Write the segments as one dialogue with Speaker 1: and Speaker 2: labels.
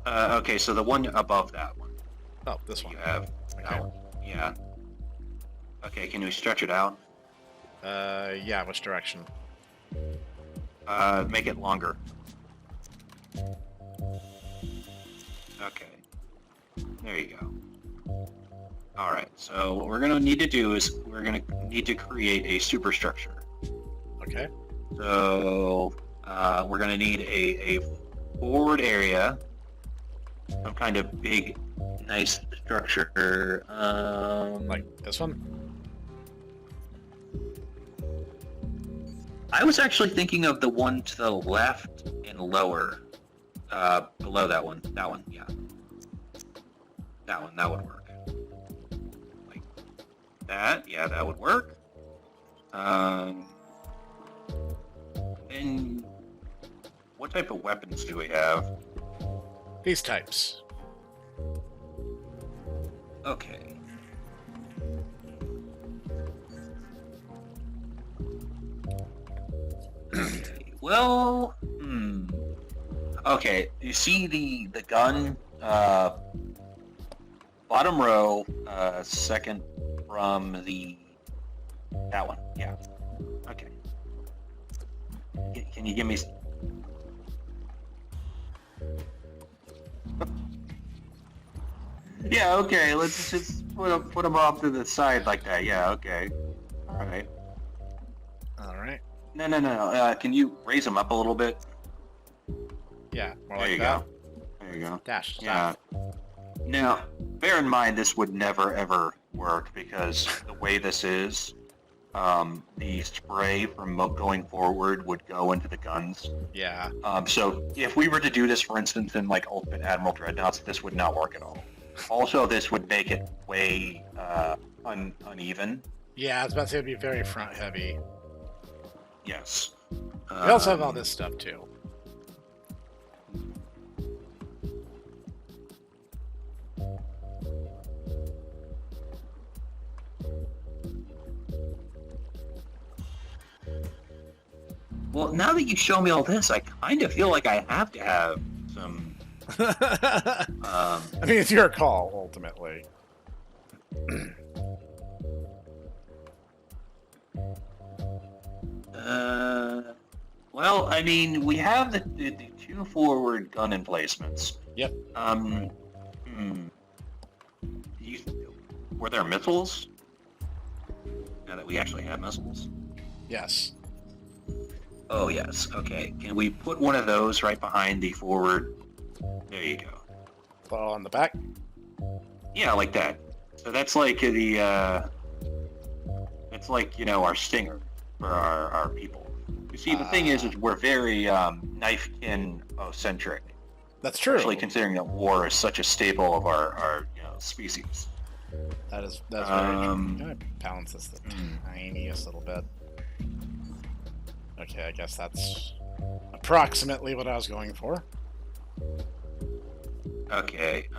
Speaker 1: Okay, so the one above that one.
Speaker 2: Oh, this one.
Speaker 1: You have that one. Yeah. Okay, can we stretch it out?
Speaker 2: Yeah, which direction?
Speaker 1: Make it longer. Okay. There you go. Alright, so what we're gonna need to do is we're gonna need to create a superstructure.
Speaker 2: Okay.
Speaker 1: So, we're gonna need a forward area, some kind of big, nice structure.
Speaker 2: Like this one?
Speaker 1: I was actually thinking of the one to the left and lower, below that one. That one, yeah. That would work. Like that, yeah, that would work. And what type of weapons do we have?
Speaker 2: These types.
Speaker 1: Okay. Okay. Well, Okay, you see the gun, bottom row, second from that one. Yeah. Okay. Can you give me? Yeah. Okay. Let's just put them off to the side like that. Yeah. Okay. All right.
Speaker 2: All right.
Speaker 1: No. Can you raise them up a little bit?
Speaker 2: Yeah, more
Speaker 1: There
Speaker 2: like
Speaker 1: you
Speaker 2: that.
Speaker 1: go. There you go.
Speaker 2: Dash.
Speaker 1: Yeah. Now, bear in mind, this would never ever work because the way this is, the spray from going forward would go into the guns.
Speaker 2: Yeah.
Speaker 1: So if we were to do this, for instance, in like Ultimate Admiral Dreadnoughts, this would not work at all. Also, this would make it way uneven.
Speaker 2: Yeah, I was about to say it'd be very front heavy.
Speaker 1: Yes.
Speaker 2: We also have all this stuff too.
Speaker 1: Well, now that you show me all this, I kind of feel like I have to have some.
Speaker 2: I mean, it's your call ultimately.
Speaker 1: Well, I mean, we have the two forward gun emplacements.
Speaker 2: Yep.
Speaker 1: Were there missiles? Now that we actually have missiles.
Speaker 2: Yes.
Speaker 1: Oh, yes. Okay. Can we put one of those right behind the forward? There you go.
Speaker 2: All on the back.
Speaker 1: Yeah, like that. So that's like the, it's like, our stinger for our people. You see, the thing is we're very Knifekin-centric.
Speaker 2: That's true.
Speaker 1: Especially considering that war is such a staple of our species.
Speaker 2: That's very true. I'm gonna balance this the tiniest little bit. Okay, I guess that's approximately what I was going for.
Speaker 1: Okay.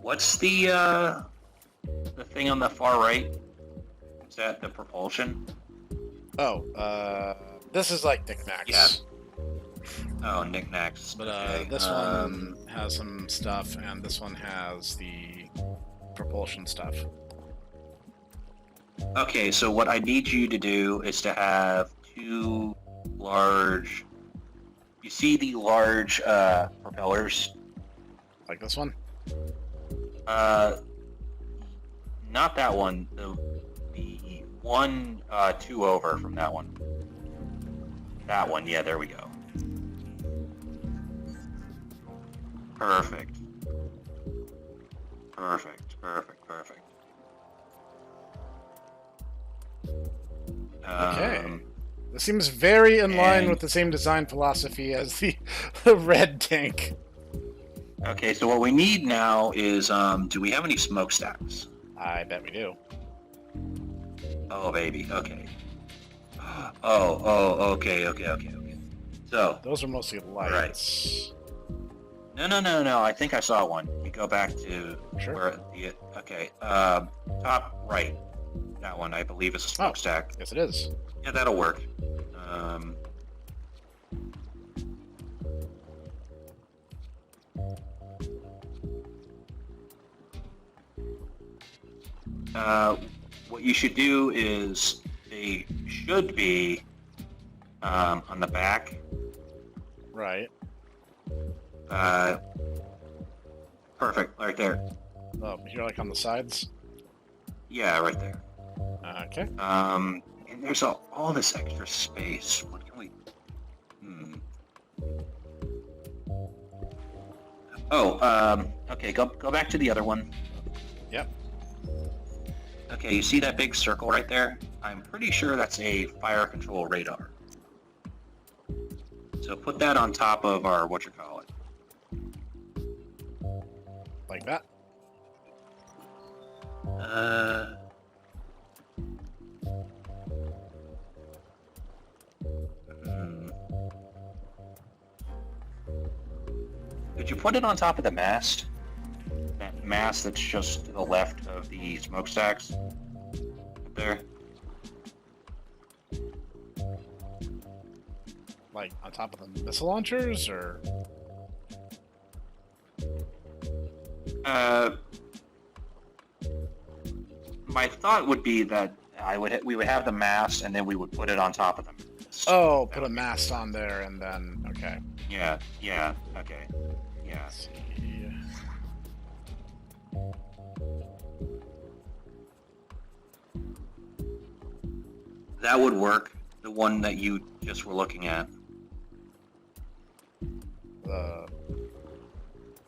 Speaker 1: What's the thing on the far right? Is that the propulsion?
Speaker 2: Oh, this is like knickknacks.
Speaker 1: Yeah. Oh, knickknacks.
Speaker 2: But
Speaker 1: okay.
Speaker 2: this one has some stuff, and this one has the propulsion stuff.
Speaker 1: Okay, so what I need you to do is to have two large... You see the large propellers?
Speaker 2: Like this one?
Speaker 1: Not that one. The one, two over from that one. That one, yeah, there we go. Perfect.
Speaker 2: Okay. This seems very in line with the same design philosophy as the red tank.
Speaker 1: Okay, so what we need now is, do we have any smokestacks?
Speaker 2: I bet we do.
Speaker 1: Oh, baby, okay. Okay. So...
Speaker 2: Those are mostly lights.
Speaker 1: Right. No, I think I saw one. You go back to where okay, top right. That one, I believe, is a smokestack.
Speaker 2: Yes, it is.
Speaker 1: Yeah, that'll work. what you should do is they should be on the back.
Speaker 2: Right.
Speaker 1: Perfect, right there.
Speaker 2: Oh, you're like on the sides?
Speaker 1: Yeah, right there.
Speaker 2: Okay.
Speaker 1: And there's all this extra space. What can we... Oh, okay, go back to the other one.
Speaker 2: Yep.
Speaker 1: Okay, you see that big circle right there? I'm pretty sure that's a fire control radar. So put that on top of our whatchamacallit.
Speaker 2: Like that?
Speaker 1: Could you put it on top of the mast? That mast that's just to the left of the smokestacks? Up there?
Speaker 2: Like on top of the missile launchers, or?
Speaker 1: My thought would be that we would have the mast and then we would put it on top of them.
Speaker 2: Oh, put a mast on there and then, okay.
Speaker 1: Yeah, okay. Yeah.
Speaker 2: Let's see.
Speaker 1: That would work. The one that you just were looking at.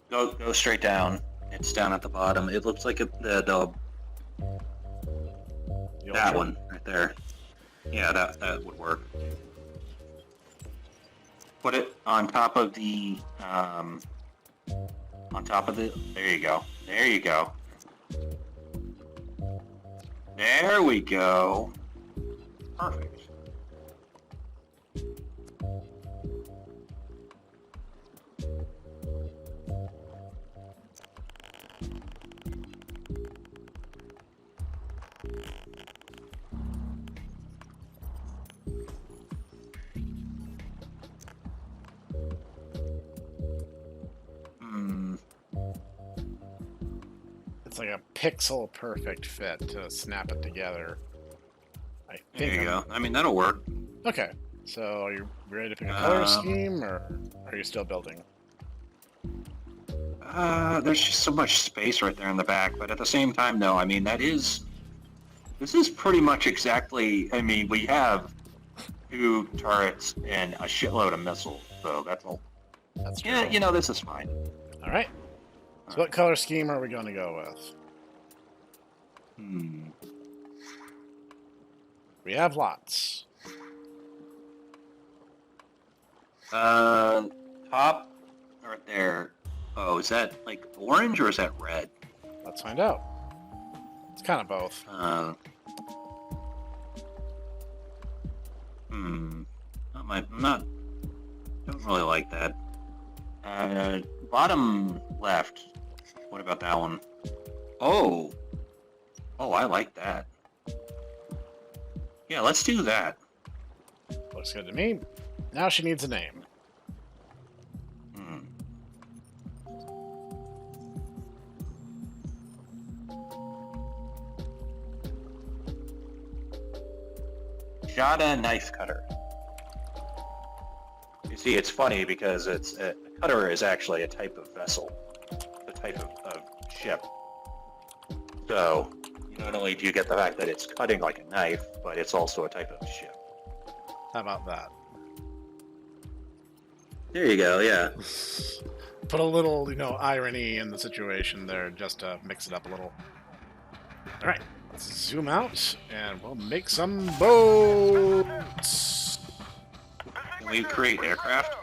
Speaker 1: Go straight down. It's down at the bottom. It looks like that one right there. Yeah, that would work. Put it on top of the there you go. There you go. There we go. Perfect.
Speaker 2: It's like a pixel perfect fit to snap it together. I think.
Speaker 1: There you go. I mean, that'll work.
Speaker 2: Okay. So, are you ready to pick a color scheme, or are you still building?
Speaker 1: There's just so much space right there in the back, but at the same time, no. I mean, this is pretty much exactly. I mean, we have 2 turrets and a shitload of missiles, so that's all.
Speaker 2: That's true.
Speaker 1: Yeah, you know, this is fine.
Speaker 2: All right. So, what color scheme are we going to go with? We have lots.
Speaker 1: Top right there. Oh, is that like orange or is that red?
Speaker 2: Let's find out. It's kind of both.
Speaker 1: Don't really like that. Bottom left. What about that one? Oh, I like that. Yeah, let's do that.
Speaker 2: Looks good to me. Now she needs a name.
Speaker 1: Jada knife cutter. You see, it's funny because a cutter is actually a type of vessel, a type of ship. So, not only do you get the fact that it's cutting like a knife, but it's also a type of ship.
Speaker 2: How about that?
Speaker 1: There you go, yeah.
Speaker 2: Put a little, irony in the situation there just to mix it up a little. All right, let's zoom out and we'll make some boats.
Speaker 1: Can we create aircraft?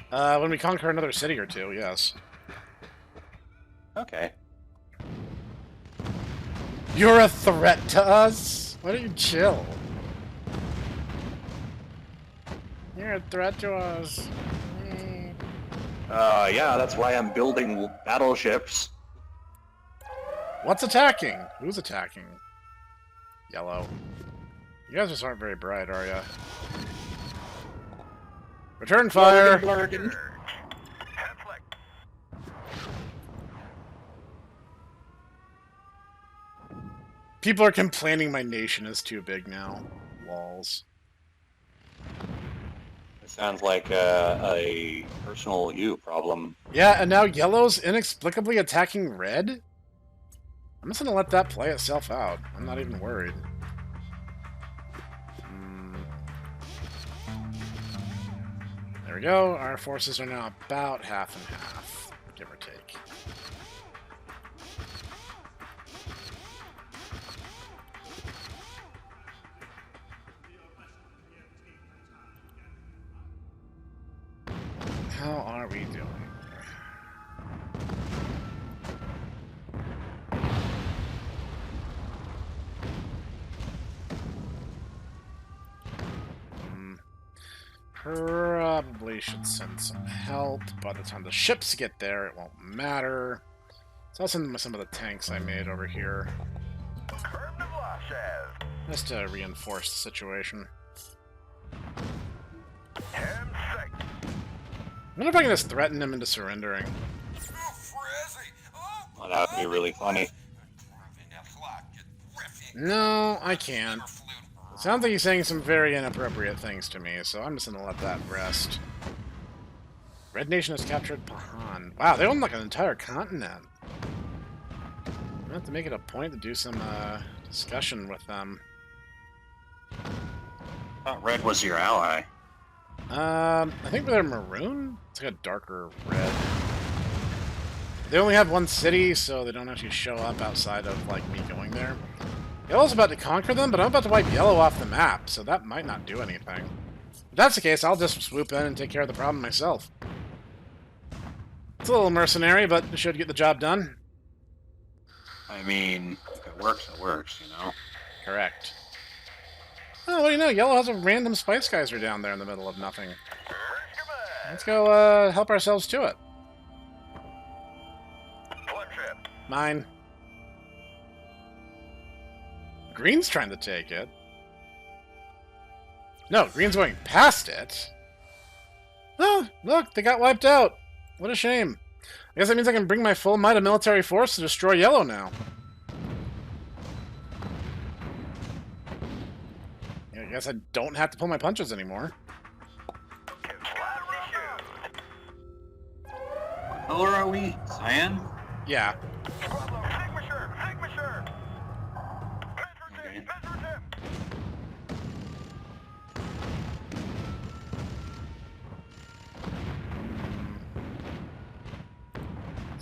Speaker 2: When we conquer another city or two, yes.
Speaker 1: Okay.
Speaker 2: You're a threat to us? Why don't you chill? You're a threat to us.
Speaker 1: Yeah, that's why I'm building battleships.
Speaker 2: What's attacking? Who's attacking? Yellow. You guys just aren't very bright, are ya? Return fire!
Speaker 1: Blurgen.
Speaker 2: People are complaining my nation is too big now. Walls.
Speaker 1: It sounds like a personal you problem.
Speaker 2: Yeah, and now yellow's inexplicably attacking red? I'm just gonna let that play itself out. I'm not even worried. There we go. Our forces are now about half and half, give or take. How are we doing? Probably should send some help. By the time the ships get there, it won't matter. So I'll send them some of the tanks I made over here. Just to reinforce the situation. I wonder if I can just threaten him into surrendering.
Speaker 1: Well, that would be really funny.
Speaker 2: No, I can't. It sounds like he's saying some very inappropriate things to me, so I'm just gonna let that rest. Red Nation has captured Pahan. Wow, they own like an entire continent. I have to make it a point to do some discussion with them.
Speaker 1: I thought red was your ally.
Speaker 2: I think they're maroon. It's like a darker red. They only have one city, so they don't actually show up outside of like me going there. Yellow's about to conquer them, but I'm about to wipe yellow off the map, so that might not do anything. If that's the case, I'll just swoop in and take care of the problem myself. It's a little mercenary, but it should get the job done.
Speaker 1: I mean, if it works, it works, you know?
Speaker 2: Correct. Oh, what do you know? Yellow has a random Spice Geyser down there in the middle of nothing. Let's go help ourselves to it. Mine. Green's trying to take it. No, Green's going past it. Oh, look, they got wiped out. What a shame. I guess that means I can bring my full might of military force to destroy Yellow now. I guess I don't have to pull my punches anymore.
Speaker 1: What color are we? Cyan?
Speaker 2: Yeah.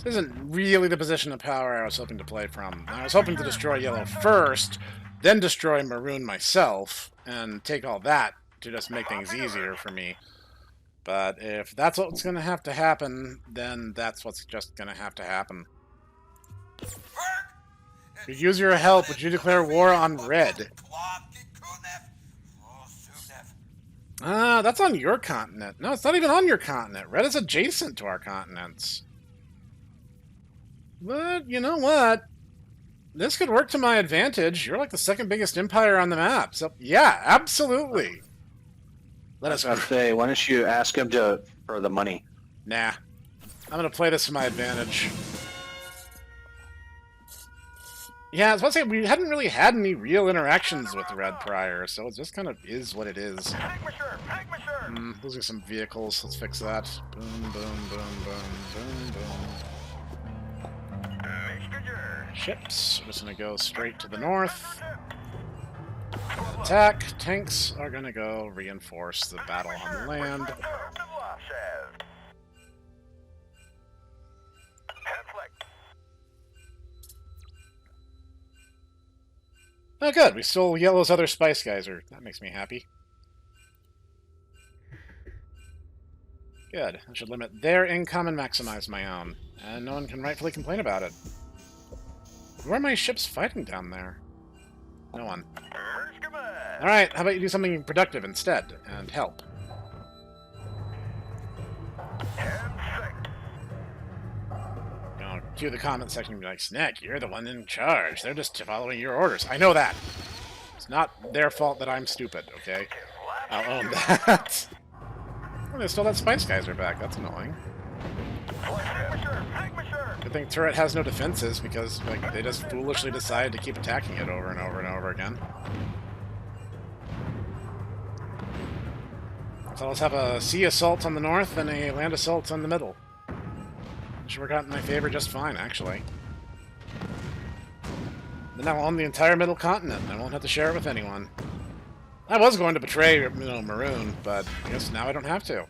Speaker 2: This isn't really the position of power I was hoping to play from. I was hoping to destroy Yellow first, then destroy Maroon myself, and take all that to just make things easier for me. But if that's what's going to have to happen, then that's what's just going to have to happen. To use your help, would you declare war on Red? That's on your continent. No, it's not even on your continent. Red is adjacent to our continents. But, you know what? This could work to my advantage. You're like the second biggest empire on the map. So, yeah, absolutely. Let us
Speaker 1: say, why don't you ask him for the money?
Speaker 2: Nah. I'm going to play this to my advantage. Yeah, I was about to say, we hadn't really had any real interactions with Red prior, so it just kind of is what it is. Losing some vehicles. Let's fix that. Boom, boom, boom, boom, boom, boom. Ships. We're just going to go straight to the north. Attack. Tanks are going to go reinforce the battle on land. Oh, good. We stole Yellow's other Spice Geyser. That makes me happy. Good. I should limit their income and maximize my own. And no one can rightfully complain about it. Where are my ships fighting down there? No one. Alright, how about you do something productive instead, and help? You know, to the comment section and be like, Snek, you're the one in charge. They're just following your orders. I know that. It's not their fault that I'm stupid, okay? I'll own that. Oh, they stole that Spice Geyser back. That's annoying. Good thing turret has no defenses because like they just foolishly decided to keep attacking it over and over and over again. So let's have a sea assault on the north and a land assault on the middle. Should work out in my favor just fine, actually. Then I'll own the entire middle continent, and I won't have to share it with anyone. I was going to betray, Maroon, but I guess now I don't have to.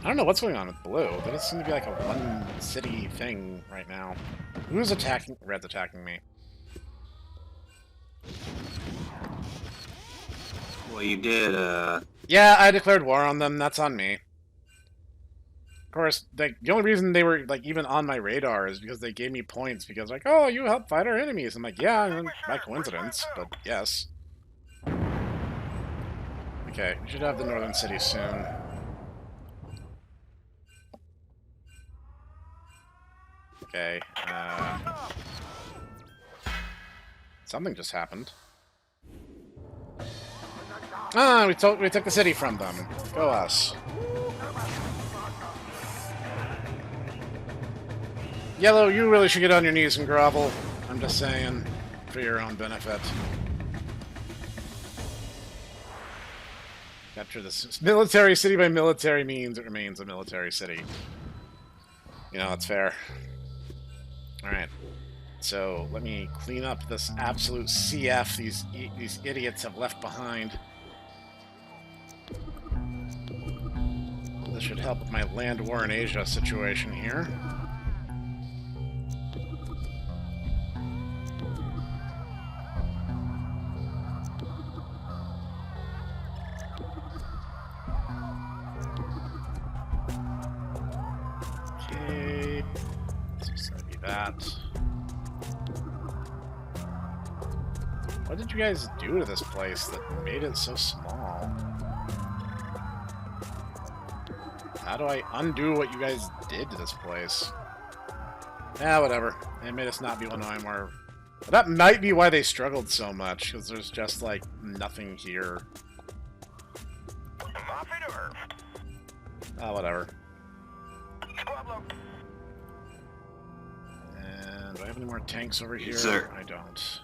Speaker 2: I don't know what's going on with blue. There doesn't seem to be like a one-city thing right now. Who's attacking? Red's attacking me.
Speaker 1: Well, you did,
Speaker 2: Yeah, I declared war on them. That's on me. Of course, like, the only reason they were, like, even on my radar is because they gave me points because, like, oh, you helped fight our enemies. I'm like, yeah, by coincidence, but yes. Okay, we should have the northern city soon. Okay, something just happened. Ah, we took the city from them. Go us. Yellow, you really should get on your knees and grovel. I'm just saying, for your own benefit. Capture this military city by military means. It remains a military city. You know, that's fair. Alright. So, let me clean up this absolute CF these idiots have left behind. This should help with my land war in Asia situation here. Okay. This is gonna be that. What did you guys do to this place that made it so small? How do I undo what you guys did to this place? Yeah, whatever. They made us not be able to know anymore. But that might be why they struggled so much, because there's just, like, nothing here. Ah, whatever. And do I have any more tanks over here?
Speaker 1: Sir.
Speaker 2: I don't.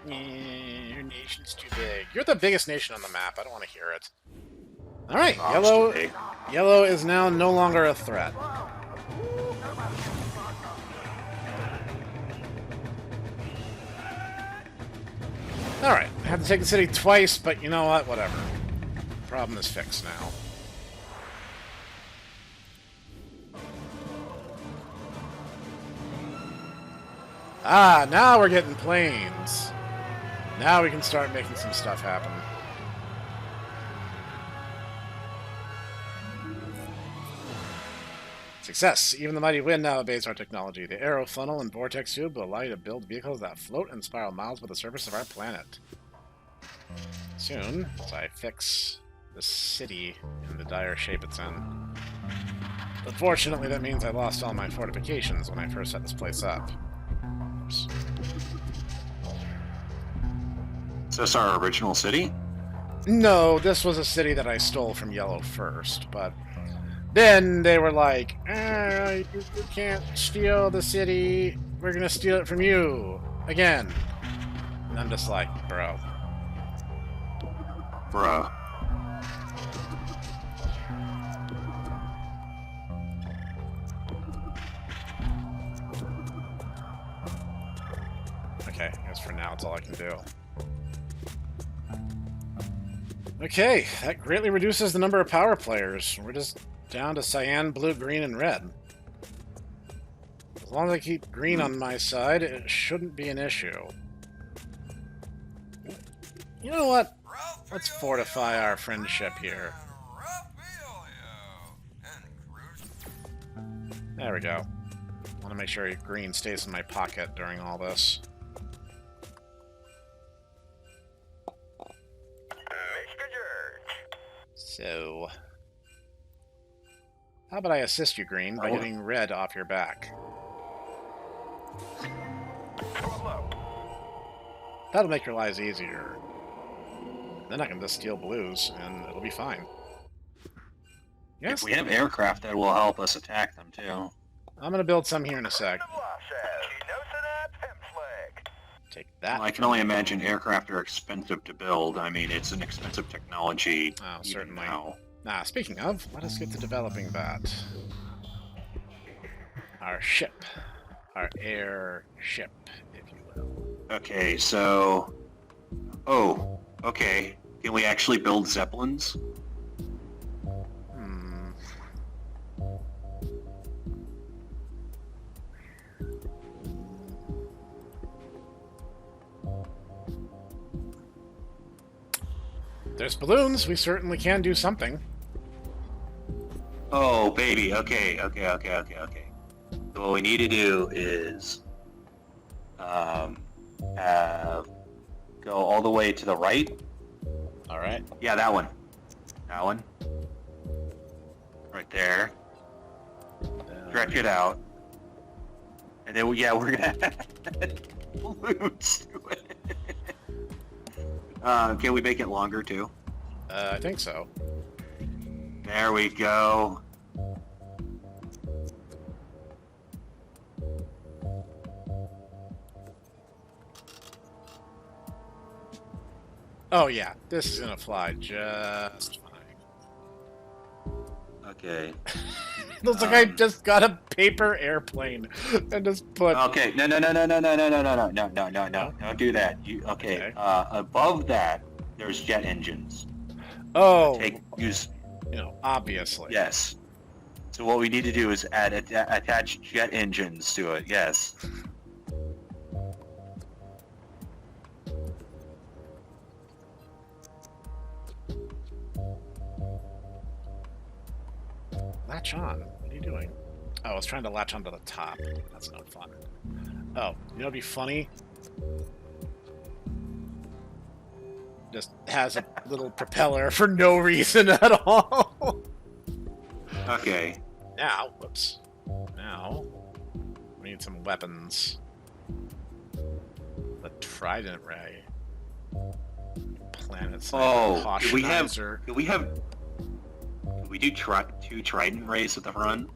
Speaker 2: Your nation's too big. You're the biggest nation on the map. I don't want to hear it. Alright, Yellow is now no longer a threat. Alright, I had to take the city twice, but you know what? Whatever. Problem is fixed now. Ah, now we're getting planes. Now we can start making some stuff happen. Success! Even the mighty wind now obeys our technology. The arrow funnel and vortex tube will allow you to build vehicles that float and spiral miles above the surface of our planet. Soon, as I fix the city in the dire shape it's in. Unfortunately, that means I lost all my fortifications when I first set this place up. Oops.
Speaker 1: Is this our original city?
Speaker 2: No, this was a city that I stole from Yellow first, but then they were like, you can't steal the city, we're gonna steal it from you, again. And I'm just like, bro.
Speaker 1: Bruh.
Speaker 2: Okay, I guess for now it's all I can do. Okay, that greatly reduces the number of power players. We're just down to cyan, blue, green, and red. As long as I keep green on my side, it shouldn't be an issue. You know what? Let's fortify our friendship here. There we go. I want to make sure green stays in my pocket during all this. So, how about I assist you, Green, by getting red off your back? That'll make your lives easier. Then I can just steal blues, and it'll be fine.
Speaker 3: If we have aircraft, that will help us attack them too.
Speaker 2: I'm gonna build some here in a sec. Take that.
Speaker 3: Well, I can only imagine aircraft are expensive to build. I mean, it's an expensive technology.
Speaker 2: Oh,
Speaker 3: even
Speaker 2: certainly.
Speaker 3: now.
Speaker 2: Speaking of, let us get to developing that. Our ship. Our airship, if you will.
Speaker 3: Okay, so... Oh, okay. Can we actually build Zeppelins?
Speaker 2: Hmm. There's balloons. We certainly can do something.
Speaker 3: Oh, baby. Okay. So what we need to do is go all the way to the right.
Speaker 2: All right.
Speaker 3: Yeah, that one. That one. Right there. Stretch it out. And then, we're gonna add balloons to it. Can we make it longer, too?
Speaker 2: I think so.
Speaker 3: There we go.
Speaker 2: Oh, yeah. This is gonna fly just fine.
Speaker 3: Okay.
Speaker 2: Looks like I just got a paper airplane and just put...
Speaker 3: Okay, no, don't do that. Okay. Above that, there's jet engines.
Speaker 2: Oh,
Speaker 3: Use.
Speaker 2: obviously.
Speaker 3: Yes. So what we need to do is attach jet engines to it. Yes.
Speaker 2: Latch on. What are you doing? Oh, I was trying to latch onto the top. That's no fun. Oh, what'd be funny? Just has a little propeller for no reason at all.
Speaker 3: Okay.
Speaker 2: Now, whoops. Now, we need some weapons. The Trident Ray. Planets.
Speaker 3: Oh, do we have?
Speaker 2: Cautionizer.
Speaker 3: Can we do two Trident rays at the front?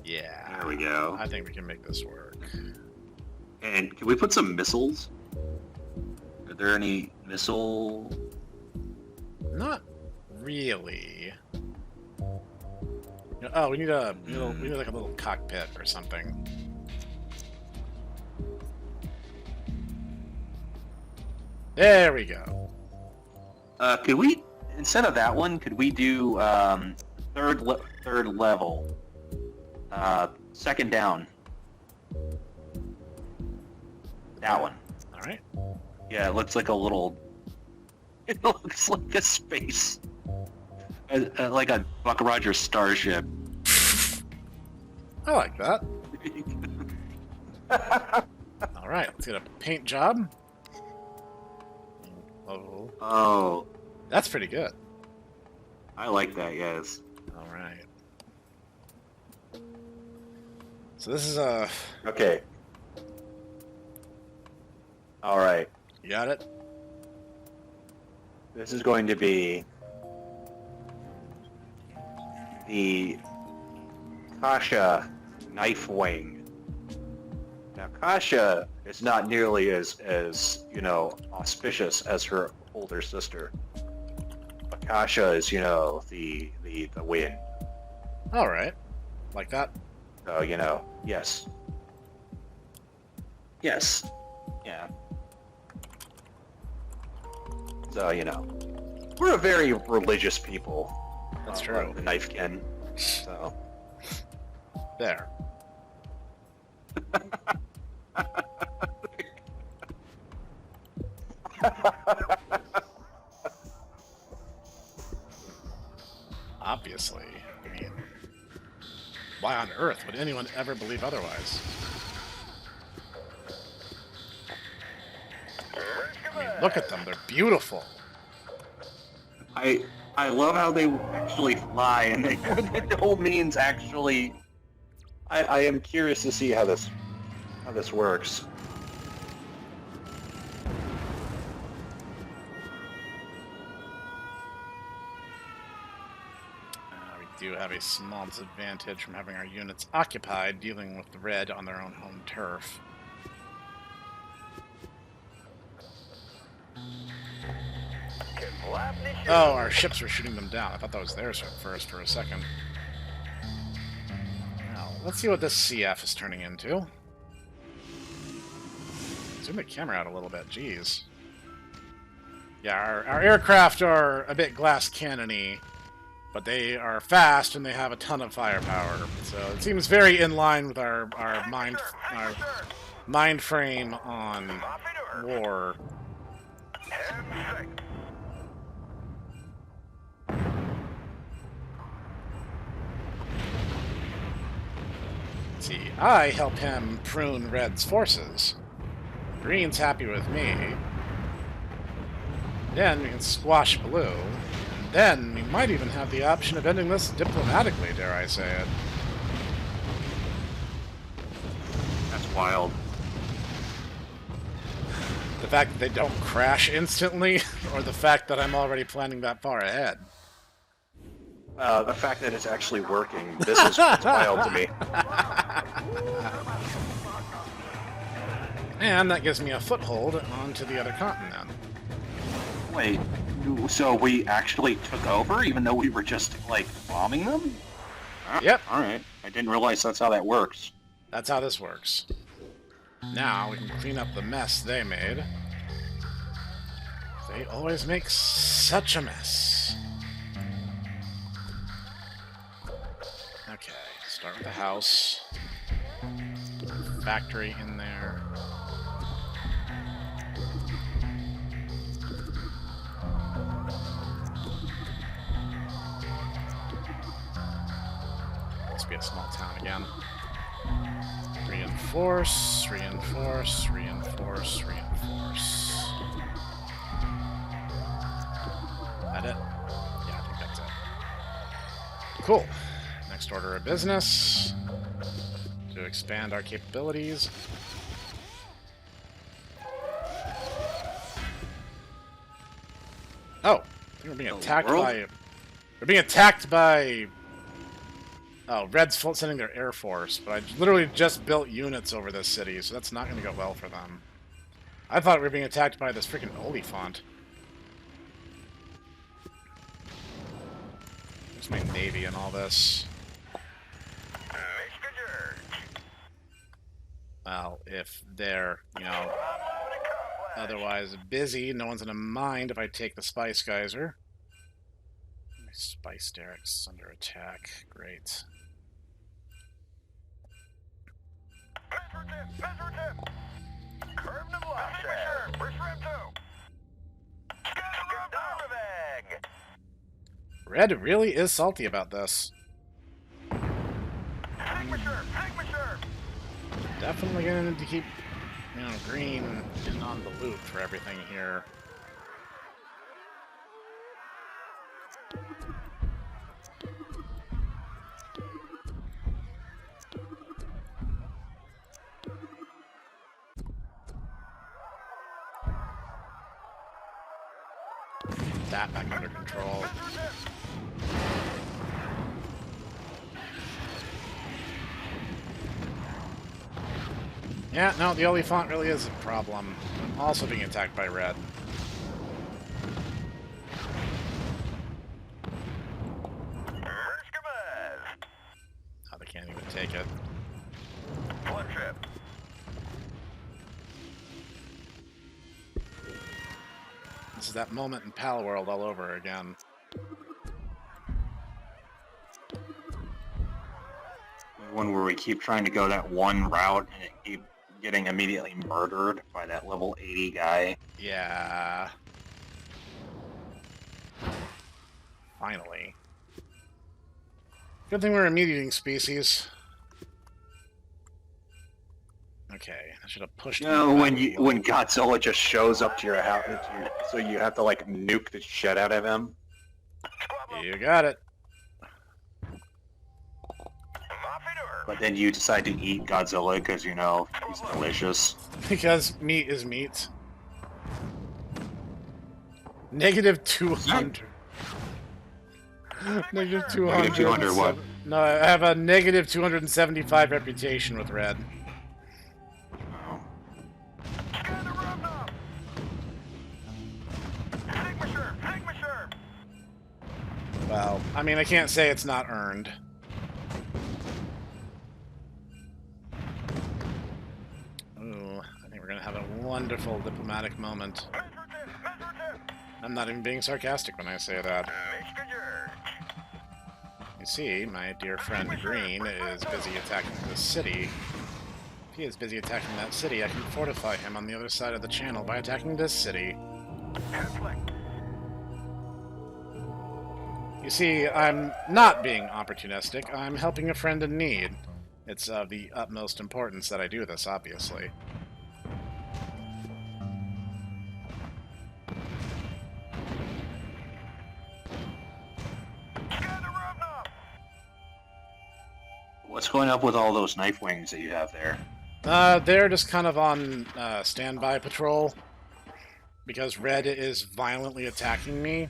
Speaker 2: Yeah.
Speaker 3: There we go.
Speaker 2: I think we can make this work.
Speaker 3: And can we put some missiles? Are there any missile?
Speaker 2: Not really. Oh, we need we need like a little cockpit or something. There we go.
Speaker 3: Could we, instead of that one, could we do third level, second down? That one.
Speaker 2: All right.
Speaker 3: Yeah, it looks like a little. It looks like a space, like a Buck Rogers starship.
Speaker 2: I like that. All right, let's get a paint job. Oh,
Speaker 3: Oh,
Speaker 2: that's pretty good.
Speaker 3: I like that. Yes.
Speaker 2: All right. So this is a.
Speaker 1: Okay. All right.
Speaker 2: You got it.
Speaker 1: This is going to be the Kasha knife wing. Now, Kasha is not nearly as auspicious as her older sister. But Kasha is, the win.
Speaker 2: All right. Like that.
Speaker 1: So, yes. Yes. Yeah. So, we're a very religious people.
Speaker 2: That's true.
Speaker 1: The Knifekin. So.
Speaker 2: There. Obviously. I mean, why on earth would anyone ever believe otherwise? I mean, look at them. They're beautiful.
Speaker 3: I love how they actually fly and they the whole means actually.
Speaker 1: I am curious to see how this works.
Speaker 2: We do have a small disadvantage from having our units occupied, dealing with the red on their own home turf. Oh, our ships were shooting them down. I thought that was theirs first for a second. Now, let's see what this CF is turning into. Zoom the camera out a little bit, jeez. Yeah, our aircraft are a bit glass cannon-y, but they are fast and they have a ton of firepower. So it seems very in line with our mind frame on war. See, I help him prune Red's forces. Green's happy with me. Then we can squash Blue. And then we might even have the option of ending this diplomatically, dare I say it.
Speaker 3: That's wild.
Speaker 2: The fact that they don't crash instantly, or the fact that I'm already planning that far ahead.
Speaker 1: The fact that it's actually working, this is wild to me.
Speaker 2: And that gives me a foothold onto the other continent.
Speaker 3: Wait, so we actually took over even though we were just, like, bombing them?
Speaker 2: Yep.
Speaker 3: Alright. I didn't realize that's how that works.
Speaker 2: That's how this works. Now we can clean up the mess they made. They always make such a mess. Okay, start with the house. Factory in there. Must be a small town again. Reinforce, reinforce, reinforce, reinforce. That it? Yeah, I think that's it. Cool. Next order of business. To expand our capabilities. Oh! I think we're being attacked by... We're being attacked by... Oh, Red's sending their air force, but I literally just built units over this city, so that's not going to go well for them. I thought we were being attacked by this freaking Oliphant. There's my navy and all this. Well, if they're, you know, otherwise busy, no one's going to mind if I take the Spice Geyser. My Spice Derrick's under attack. Great. Red really is salty about this. Definitely gonna need to keep, you know, Green in on the loop for everything here. That back under control. Yeah, no, the Oliphant really is a problem. I'm also being attacked by Red. Oh, they can't even take it. This is that moment in Pal World all over again.
Speaker 3: One where we keep trying to go that one route and it keep getting immediately murdered by that level 80 guy.
Speaker 2: Yeah. Finally. Good thing we're a meat-eating species. Okay, I should have pushed.
Speaker 3: You know, when Godzilla just shows up to your house, so you have to like nuke the shit out of him.
Speaker 2: You got it.
Speaker 3: But then you decide to eat Godzilla because, you know, he's delicious.
Speaker 2: Because meat is meat. Negative 200. Negative 200.
Speaker 3: Negative 200 what?
Speaker 2: No, I have a negative 275 reputation with Red.
Speaker 3: Oh.
Speaker 2: Well, I mean, I can't say it's not earned. Ooh, I think we're gonna have a wonderful diplomatic moment. I'm not even being sarcastic when I say that. You see, my dear friend Green is busy attacking the city. If he is busy attacking that city, I can fortify him on the other side of the channel by attacking this city. You see, I'm not being opportunistic. I'm helping a friend in need. It's of the utmost importance that I do this, obviously.
Speaker 3: What's going up with all those knife wings that you have there?
Speaker 2: They're just kind of on standby patrol. Because Red is violently attacking me.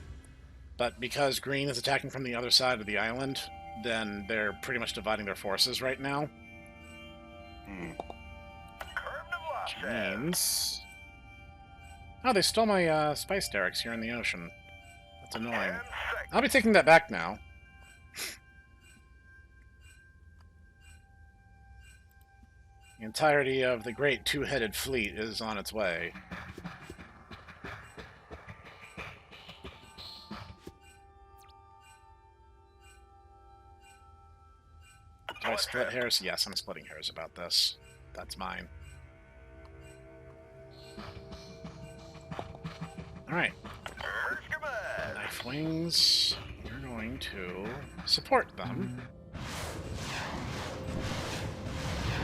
Speaker 2: But because Green is attacking from the other side of the island, then they're pretty much dividing their forces right now. Which means... Oh, they stole my spice derricks here in the ocean. That's annoying. I'll be taking that back now. The entirety of the great two-headed fleet is on its way. Do I split hairs? Yes, I'm splitting hairs about this. That's mine. Alright. Knife wings. You're going to support them.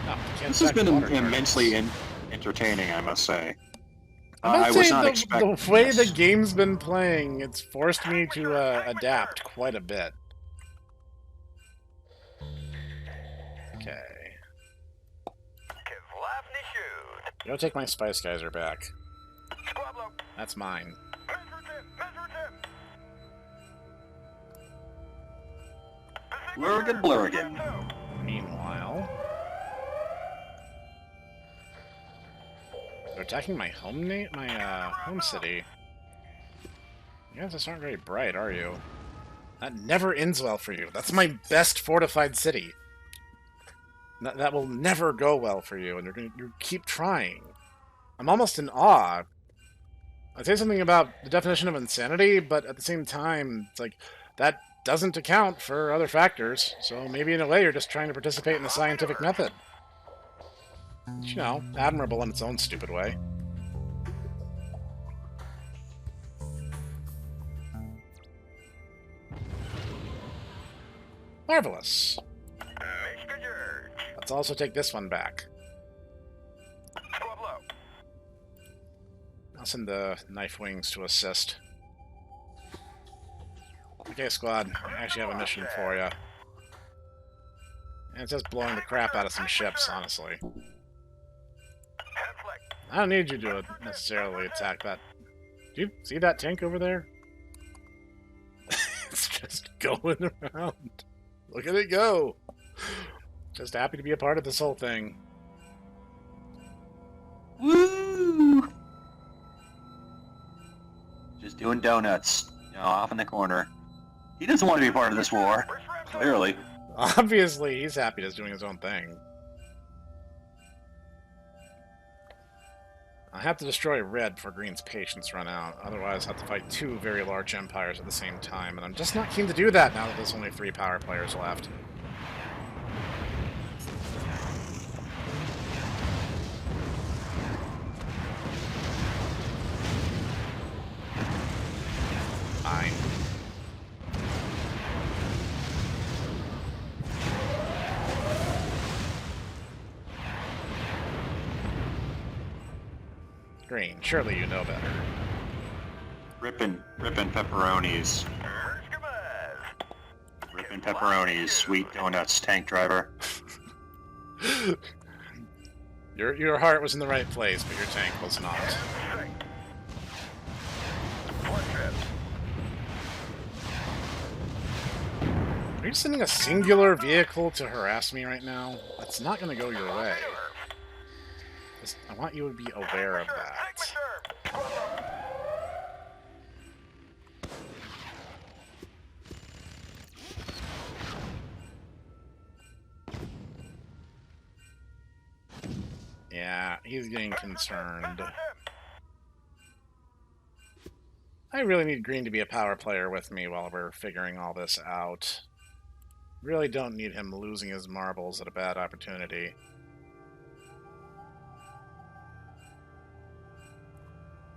Speaker 2: Oh,
Speaker 3: This has been immensely entertaining, I must say.
Speaker 2: I
Speaker 3: was not expecting
Speaker 2: the way
Speaker 3: this.
Speaker 2: the game's been playing, it's forced me to adapt quite a bit. Okay. Go take my Spice Geyser back. That's mine.
Speaker 3: Blurrigan, Blurrigan.
Speaker 2: Meanwhile... They're attacking my home home city. You guys just aren't very bright, are you? That never ends well for you. That's my best fortified city. That will never go well for you, and you keep trying. I'm almost in awe. I'd say something about the definition of insanity, but at the same time, it's like, that doesn't account for other factors, so maybe in a way you're just trying to participate in the scientific method. You know, admirable in its own stupid way. Marvelous. Let's also take this one back. I'll send the knife wings to assist. Okay, squad. I actually have a mission for you. And it's just blowing the crap out of some ships, honestly. I don't need you to necessarily attack that. Do you see that tank over there? It's just going around. Look at it go! Just happy to be a part of this whole thing.
Speaker 3: Woo! Just doing donuts, you know, off in the corner. He doesn't want to be part of this war, clearly.
Speaker 2: Obviously, he's happy just doing his own thing. I have to destroy Red before Green's patience run out. Otherwise, I have to fight two very large empires at the same time, and I'm just not keen to do that now that there's only 3 power players left. Fine. Green, surely you know better.
Speaker 3: Rippin' pepperonis. and pepperonis, sweet donuts, tank driver.
Speaker 2: Your heart was in the right place, but your tank was not. Are you sending a singular vehicle to harass me right now? That's not going to go your way. I want you to be aware of that. Yeah, he's getting concerned. I really need Green to be a power player with me while we're figuring all this out. Really don't need him losing his marbles at a bad opportunity.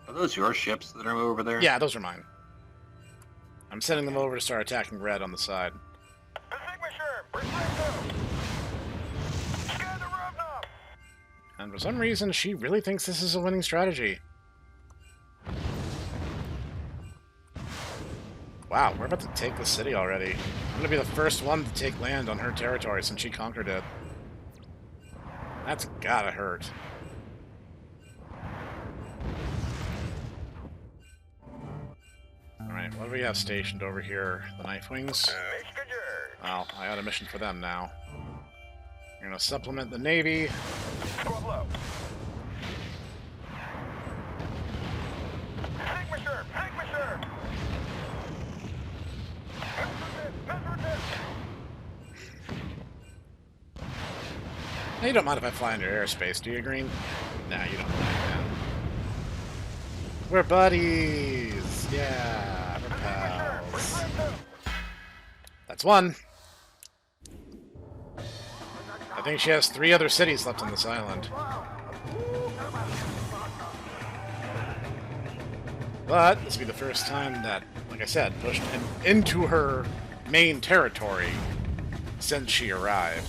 Speaker 3: Are those your ships that are over there?
Speaker 2: Yeah, those are mine. I'm sending them over to start attacking red on the side. And for some reason, she really thinks this is a winning strategy. Wow, we're about to take the city already. I'm gonna be the first one to take land on her territory since she conquered it. That's gotta hurt. Alright, what do we have stationed over here? The Knife Wings? Well, I got a mission for them now. We're gonna supplement the Navy. Now, you don't mind if I fly into airspace, do you, Green? Nah, you don't mind that. We're buddies! Yeah, we're pals. That's one. I think she has 3 other cities left on this island. But this will be the first time that, like I said, pushed into her main territory since she arrived.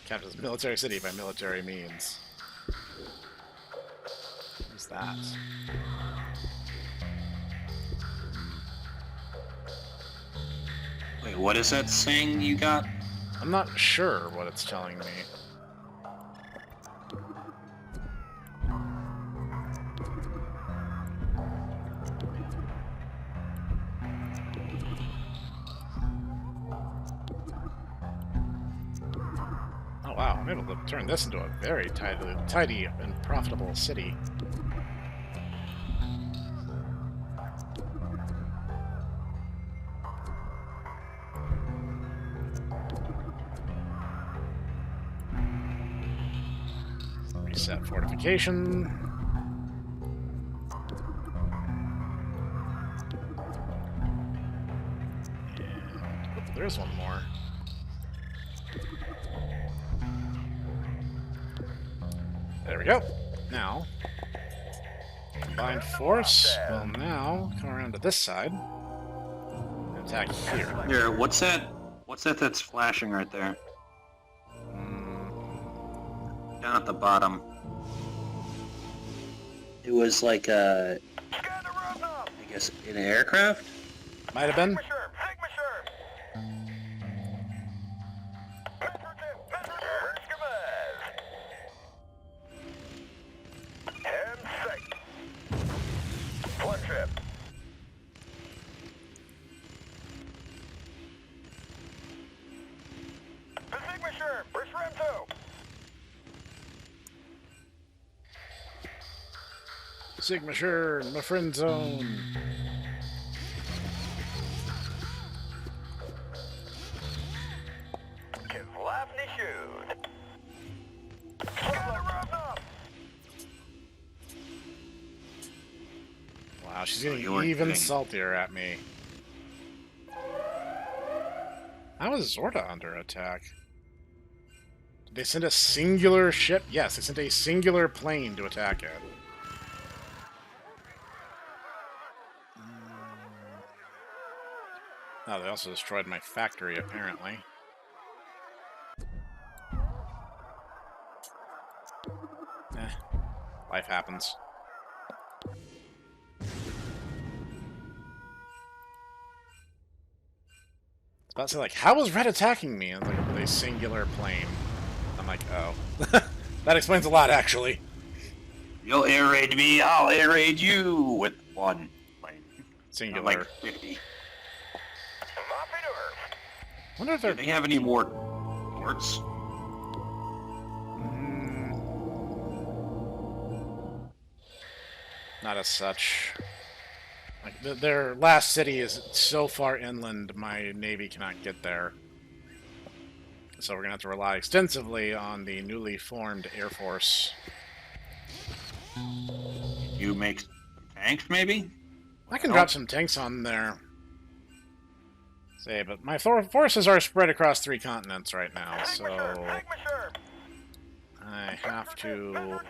Speaker 2: Captures military city by military means. What's that?
Speaker 3: Wait, what is that saying you got?
Speaker 2: I'm not sure what it's telling me. Oh wow, I'm able to turn this into a very tidy and profitable city. Reset fortification. And oh, there's one more. There we go. Now, combined force will now come around to this side and attack here.
Speaker 3: Here, what's that? What's that that's flashing right there? Down at the bottom. It was like I guess an aircraft?
Speaker 2: Might have been. Sigma sure, my friend zone. Wow, she's getting even saltier at me. How is Zorda under attack? Did they send a singular ship? Yes, they sent a singular plane to attack it. Oh, they also destroyed my factory, apparently. Life happens. was about to say, like, how was Red attacking me? And like, with a singular plane. I'm like, oh. That explains a lot, actually.
Speaker 3: You'll air raid me, I'll air raid you with one plane.
Speaker 2: Singular.
Speaker 3: Like 50.
Speaker 2: Wonder if
Speaker 3: Do
Speaker 2: they're...
Speaker 3: they have any more ports?
Speaker 2: Not as such. Like, their last city is so far inland, my navy cannot get there. So we're going to have to rely extensively on the newly formed Air Force.
Speaker 3: You make some tanks, maybe?
Speaker 2: I can drop some tanks on there. Say, but my forces are spread across 3 continents right now, so... I have to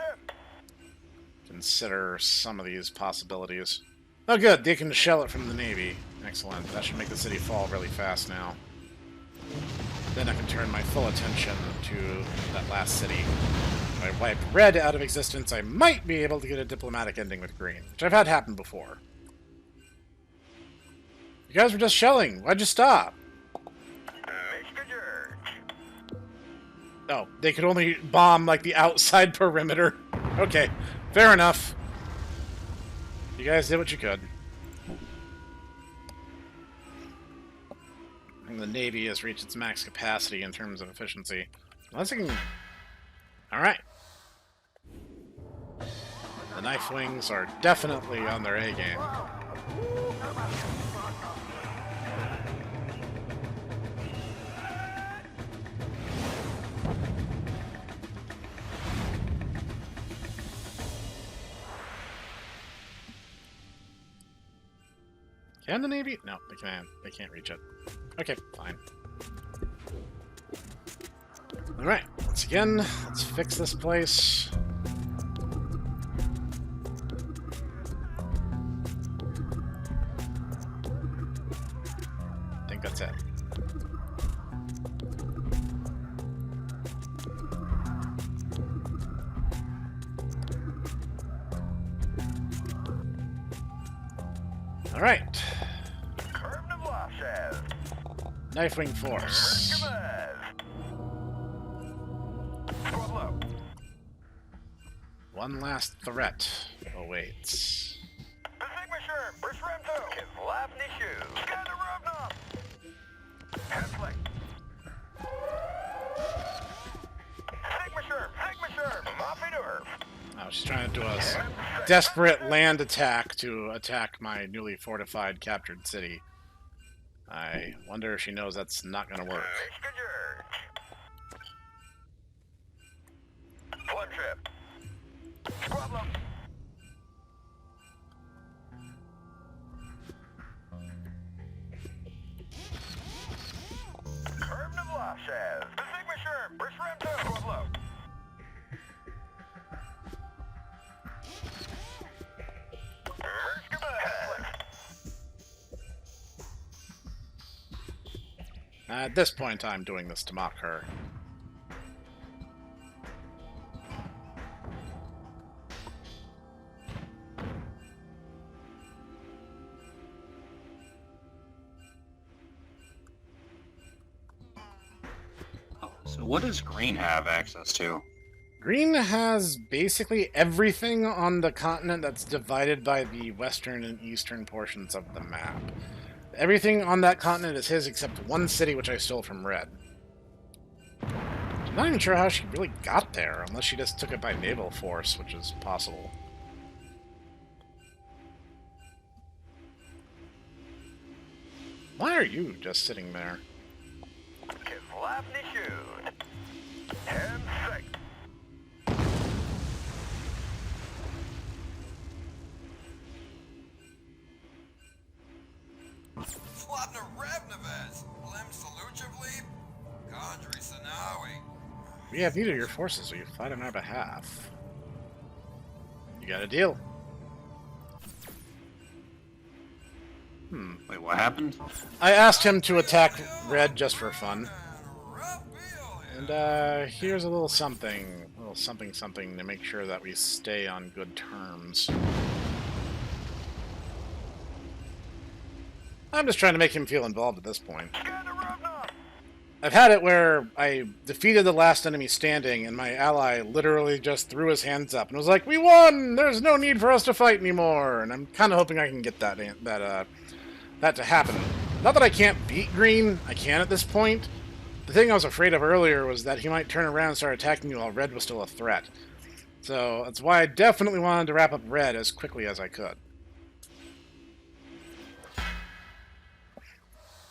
Speaker 2: consider some of these possibilities. Oh good, they can shell it from the Navy. Excellent. That should make the city fall really fast now. Then I can turn my full attention to that last city. If I wipe Red out of existence, I might be able to get a diplomatic ending with Green, which I've had happen before. You guys were just shelling. Why'd you stop? Oh, they could only bomb, like, the outside perimeter. Okay, fair enough. You guys did what you could. And the Navy has reached its max capacity in terms of efficiency. Unless it can... Alright. The Knife Wings are definitely on their A game. Can the Navy? No, they can't. They can't reach it. Okay, fine. Alright, once again, let's fix this place. I think that's it. Alright. Knifewing Force. One last threat awaits. Oh, she's trying to do a desperate land attack to attack my newly fortified, captured city. I wonder if she knows that's not going to work. At this point, I'm doing this to mock her.
Speaker 3: So what does Green have access to?
Speaker 2: Green has basically everything on the continent that's divided by the western and eastern portions of the map. Everything on that continent is his except one city which I stole from Red. I'm not even sure how she really got there, unless she just took it by naval force, which is possible. Why are you just sitting there? We have need of your forces, so you fight on our behalf. You got a deal.
Speaker 3: Wait, what happened?
Speaker 2: I asked him to attack Red just for fun. And, here's a little something. A little something to make sure that we stay on good terms. I'm just trying to make him feel involved at this point. I've had it where I defeated the last enemy standing, and my ally literally just threw his hands up and was like, "We won! There's no need for us to fight anymore." And I'm kind of hoping I can get that to happen. Not that I can't beat green, I can at this point. The thing I was afraid of earlier was that he might turn around and start attacking you while red was still a threat. So that's why I definitely wanted to wrap up red as quickly as I could.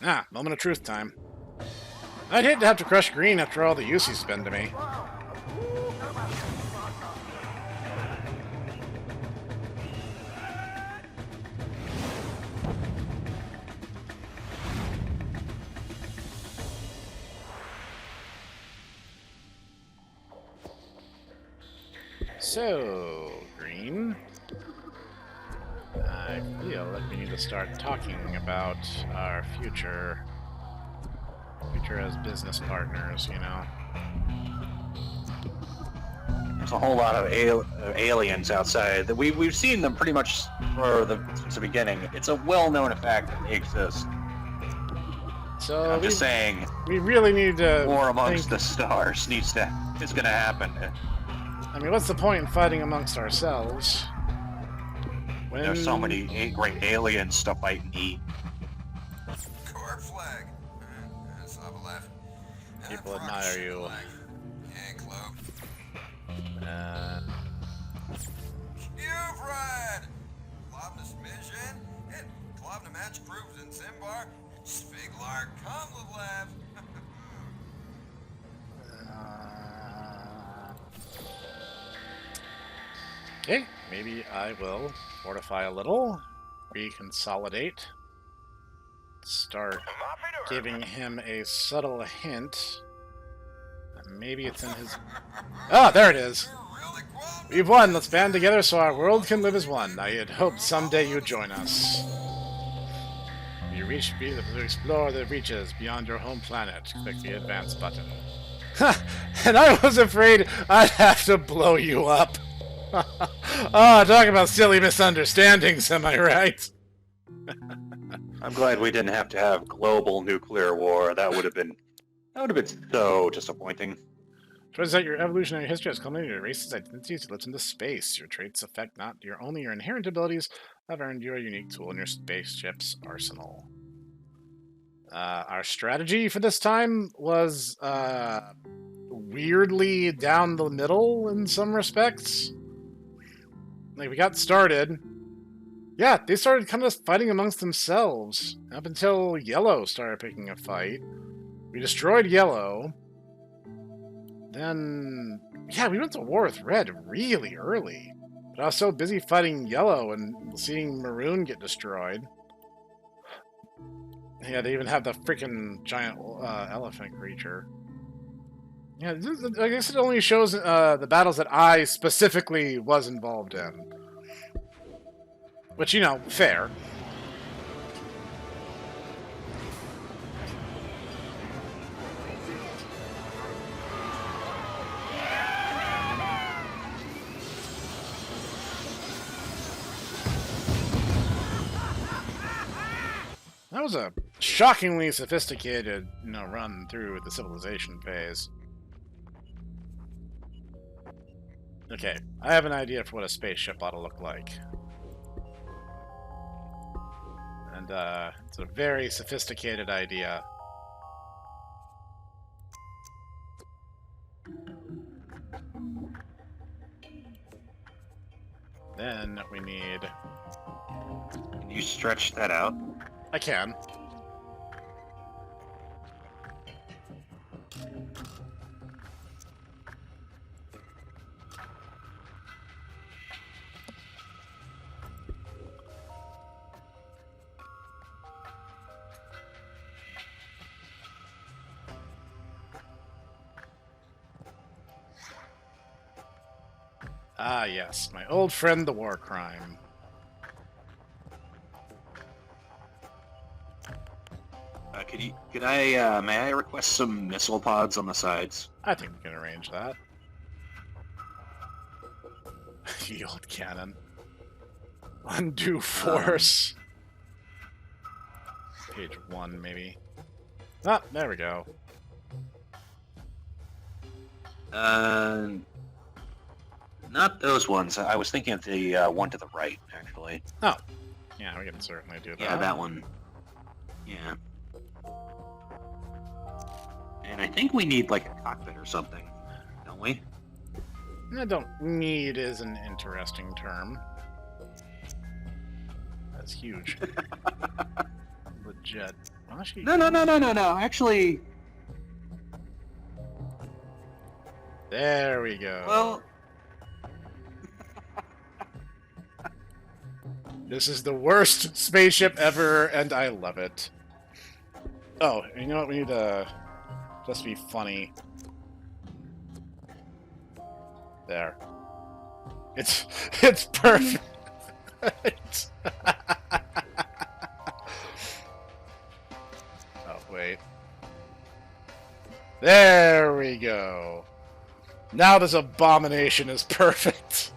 Speaker 2: Ah, moment of truth time. I'd hate to have to crush green after all the use he's been to me. So, green, I feel like we need to start talking about our future as business partners, you know.
Speaker 1: There's a whole lot of aliens outside. That we've seen them pretty much since the beginning. It's a well-known fact that they exist.
Speaker 2: So
Speaker 1: I'm just saying.
Speaker 2: We really need to
Speaker 1: war amongst the stars is going to happen.
Speaker 2: I mean, what's the point in fighting amongst ourselves? When
Speaker 1: there's so many great aliens to fight and eat.
Speaker 4: Corp flag. Let's have a laugh.
Speaker 2: People admire you.
Speaker 4: Yeah, club. You've read! Klavna Smishin, and Klavna Match proves in Simbar. Spiglar, come with laugh.
Speaker 2: Okay, maybe I will fortify a little, reconsolidate, start giving him a subtle hint. Maybe it's in his... Ah, there it is! We've won! Let's band together so our world can live as one. I had hoped someday you'd join us. You reach to explore the reaches beyond your home planet. Click the advance button. Ha! And I was afraid I'd have to blow you up. Oh, talk about silly misunderstandings, am I right?
Speaker 1: I'm glad we didn't have to have global nuclear war. That would have been so disappointing.
Speaker 2: Turns out your evolutionary history has culminated in racist identities that lives into space. Your traits affect not only your inherent abilities, have earned you a unique tool in your spaceship's arsenal. Our strategy for this time was weirdly down the middle in some respects. Like, we got started. Yeah, they started kind of fighting amongst themselves up until Yellow started picking a fight. We destroyed Yellow. Then, yeah, we went to war with Red really early. But I was so busy fighting Yellow and seeing Maroon get destroyed. Yeah, they even have the freaking giant elephant creature. Yeah, I guess it only shows the battles that I specifically was involved in. Which, you know, fair. That was a shockingly sophisticated, run through the civilization phase. Okay, I have an idea for what a spaceship ought to look like. And, it's a very sophisticated idea. Then we need...
Speaker 1: Can you stretch that out?
Speaker 2: I can. Ah, yes, my old friend, the war crime.
Speaker 1: May I request some missile pods on the sides?
Speaker 2: I think we can arrange that. Yield cannon. Undue force. Page 1, maybe. Ah, there we go.
Speaker 3: Not those ones. I was thinking of the one to the right, actually.
Speaker 2: Oh. Yeah, we can certainly do that.
Speaker 3: Yeah, that one. Yeah. And I think we need like a cockpit or something, don't we?
Speaker 2: I don't need is an interesting term. That's huge. Legit. Well, actually,
Speaker 3: No. Actually,
Speaker 2: there we go.
Speaker 3: well,
Speaker 2: This is the worst spaceship ever, and I love it. Oh, you know what? We need to just be funny. There. It's perfect. Oh, wait. There we go. Now this abomination is perfect.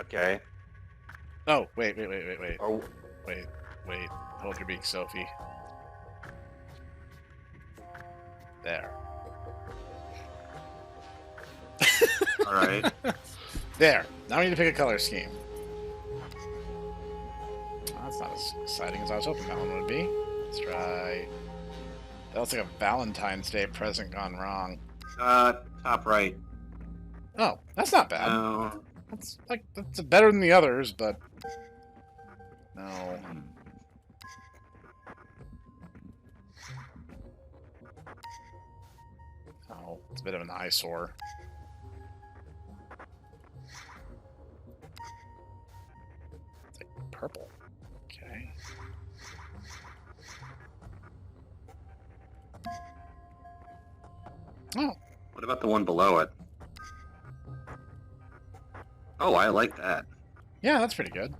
Speaker 1: Okay.
Speaker 2: Oh, wait.
Speaker 1: Oh,
Speaker 2: Wait. Hold your beak, Sophie. There.
Speaker 1: all right.
Speaker 2: There. Now we need to pick a color scheme. Oh, that's not as exciting as I was hoping that one would be. Let's try... That looks like a Valentine's Day present gone wrong.
Speaker 3: top right.
Speaker 2: Oh, that's not bad.
Speaker 3: No.
Speaker 2: That's better than the others, but... No. Oh, it's a bit of an eyesore. It's like purple. Okay. Oh,
Speaker 3: What about the one below it? Oh, I like that.
Speaker 2: yeah, that's pretty good.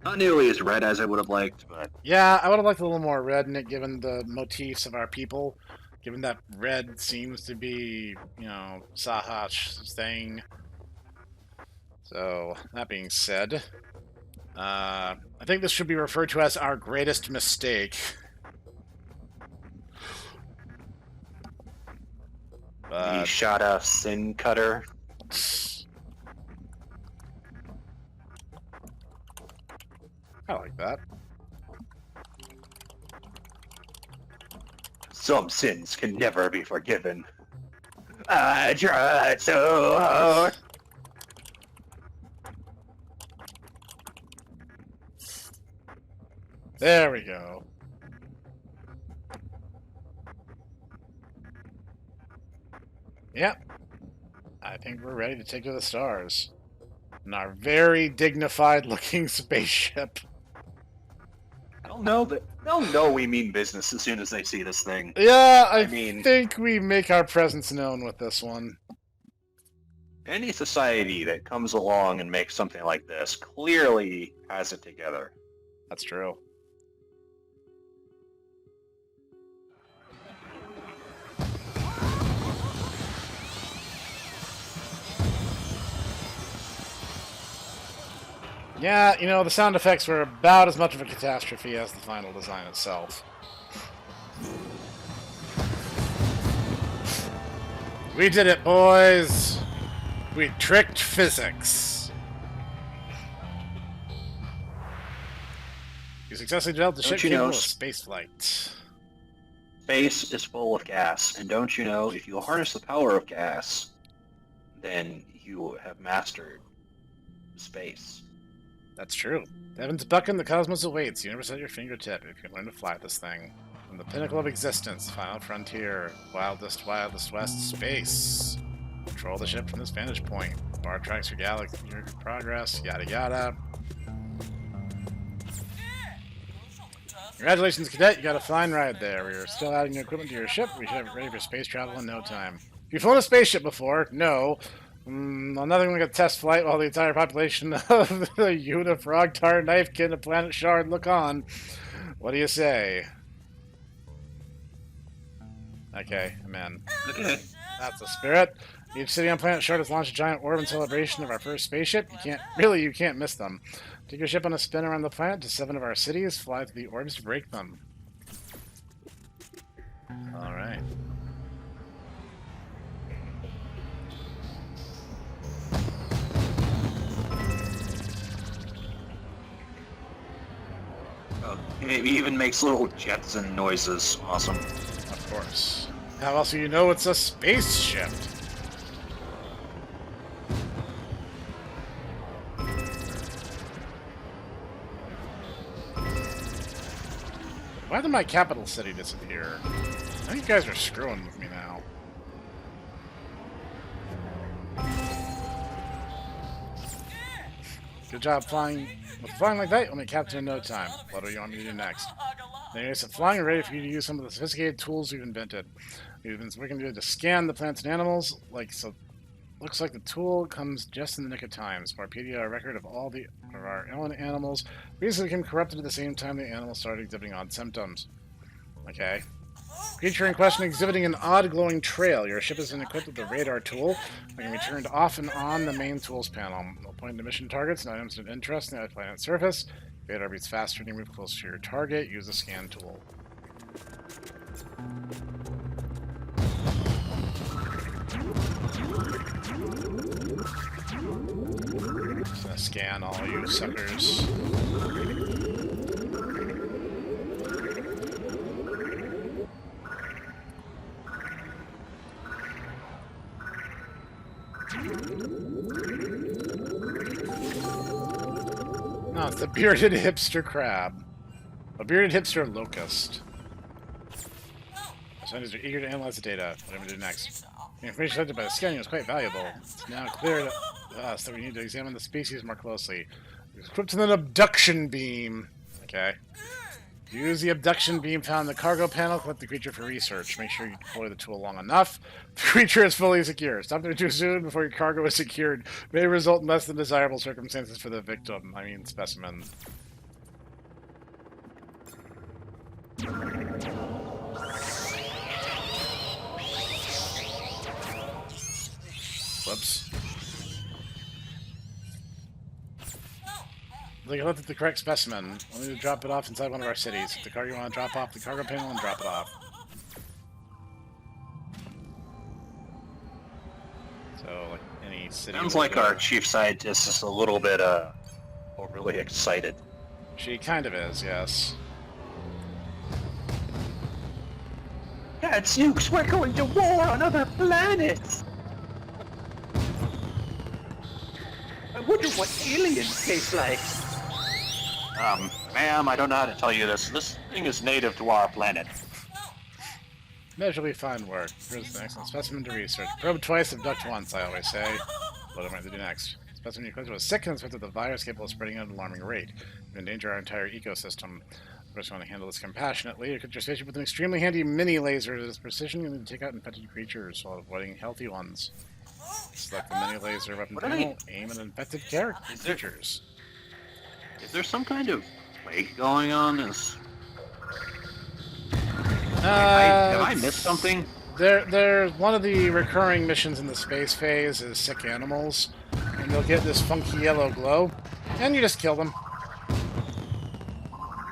Speaker 3: Not nearly as red as I would have liked, but
Speaker 2: Yeah, I would have liked a little more red in it, given the motifs of our people. Given that red seems to be, you know, Sahach's thing. So, that being said, I think this should be referred to as our greatest mistake.
Speaker 1: He
Speaker 2: But,
Speaker 1: shot a sin cutter.
Speaker 2: I like that.
Speaker 1: Some sins can never be forgiven. I tried so hard.
Speaker 2: There we go. Yep. I think we're ready to take to the stars. In our very dignified looking spaceship.
Speaker 1: They'll know we mean business as soon as they see this thing.
Speaker 2: Yeah,
Speaker 1: I mean-
Speaker 2: think we make our presence known with this one.
Speaker 1: Any society that comes along and makes something like this clearly has it together.
Speaker 2: That's true. Yeah, you know, the sound effects were about as much of a catastrophe as the final design itself. We did it, boys! We tricked physics. You successfully developed the
Speaker 1: Don't
Speaker 2: ship
Speaker 1: you know,
Speaker 2: capable of spaceflight.
Speaker 1: Space is full of gas, and don't you know, if you harness the power of gas, then you have mastered space.
Speaker 2: That's true. The heavens beckon, the cosmos awaits. The universe at your fingertip if you can learn to fly this thing. From the pinnacle of existence, final frontier, wildest west, space. Control the ship from this vantage point. Bar tracks your galaxy, your progress, yada yada. Congratulations, Cadet. You got a fine ride there. We are still adding new equipment to your ship. We should have it ready for space travel in no time. Have you flown a spaceship before? No. Well, nothing like a test flight while the entire population of the Unifrogtaur, Knifekin, and Planet Shard look on. What do you say? Okay, I'm in.
Speaker 3: okay.
Speaker 2: That's the spirit. Each city on Planet Shard has launched a giant orb in celebration of our first spaceship. You can't miss them. Take your ship on a spin around the planet to 7 of our cities. Fly through the orbs to break them. All right.
Speaker 1: Oh, it even makes little jets and noises. Awesome.
Speaker 2: Of course. How else do you know it's a spaceship? Why did my capital city disappear? I think you guys are screwing with me now. Good job flying. With flying like that, you'll make captain in no time. What do you want me to do next? Anyways, flying ready for you to use some of the sophisticated tools we've invented. We've been working to scan the plants and animals, looks like the tool comes just in the nick of time. Sporepedia, a record of all of our animals, recently became corrupted at the same time the animals started exhibiting odd symptoms. Okay. Creature in question exhibiting an odd glowing trail. Your ship is equipped with a radar tool that can be turned off and on the main tools panel. It'll point to mission targets and items of interest on the planet's surface. Radar beats faster when you move closer to your target. Use the scan tool. Just gonna scan all you suckers. No, it's the bearded hipster crab. A bearded hipster locust. Scientists are eager to analyze the data. What am I do next? The information collected by the scanning is quite valuable. It's now clear to us that we need to examine the species more closely. It's equipped with an abduction beam. Okay. Use the abduction beam found in the cargo panel. Collect the creature for research. Make sure you deploy the tool long enough. The creature is fully secure. Stop there too soon before your cargo is secured. May result in less than desirable circumstances for the victim. I mean, specimen. Whoops. They collected the correct specimen. We'll need to drop it off inside one of our cities. If the cargo you want to drop off the cargo panel and drop it off. So, like any city.
Speaker 1: Sounds like our chief scientist is a little bit overly excited.
Speaker 2: She kind of is, yes.
Speaker 1: Gadzooks, we're going to war on other planets! I wonder what aliens taste like. Ma'am, I don't know how to tell you this. This thing is native to our planet.
Speaker 2: Measurably fine work. Here's an excellent specimen to research. Probe twice, abduct once, I always say. What am I to do next? Specimen you collected was sick and infected with a virus capable of spreading at an alarming rate. You endanger our entire ecosystem. Of course, you want to handle this compassionately. Equip your spaceship with an extremely handy mini laser at its precision. You need to take out infected creatures while avoiding healthy ones. Select the mini laser weapon panel. Aim at infected creatures.
Speaker 1: Is there some kind of plague going on? Have I missed something?
Speaker 2: There's one of the recurring missions in the space phase is sick animals, and you'll get this funky yellow glow, and you just kill them.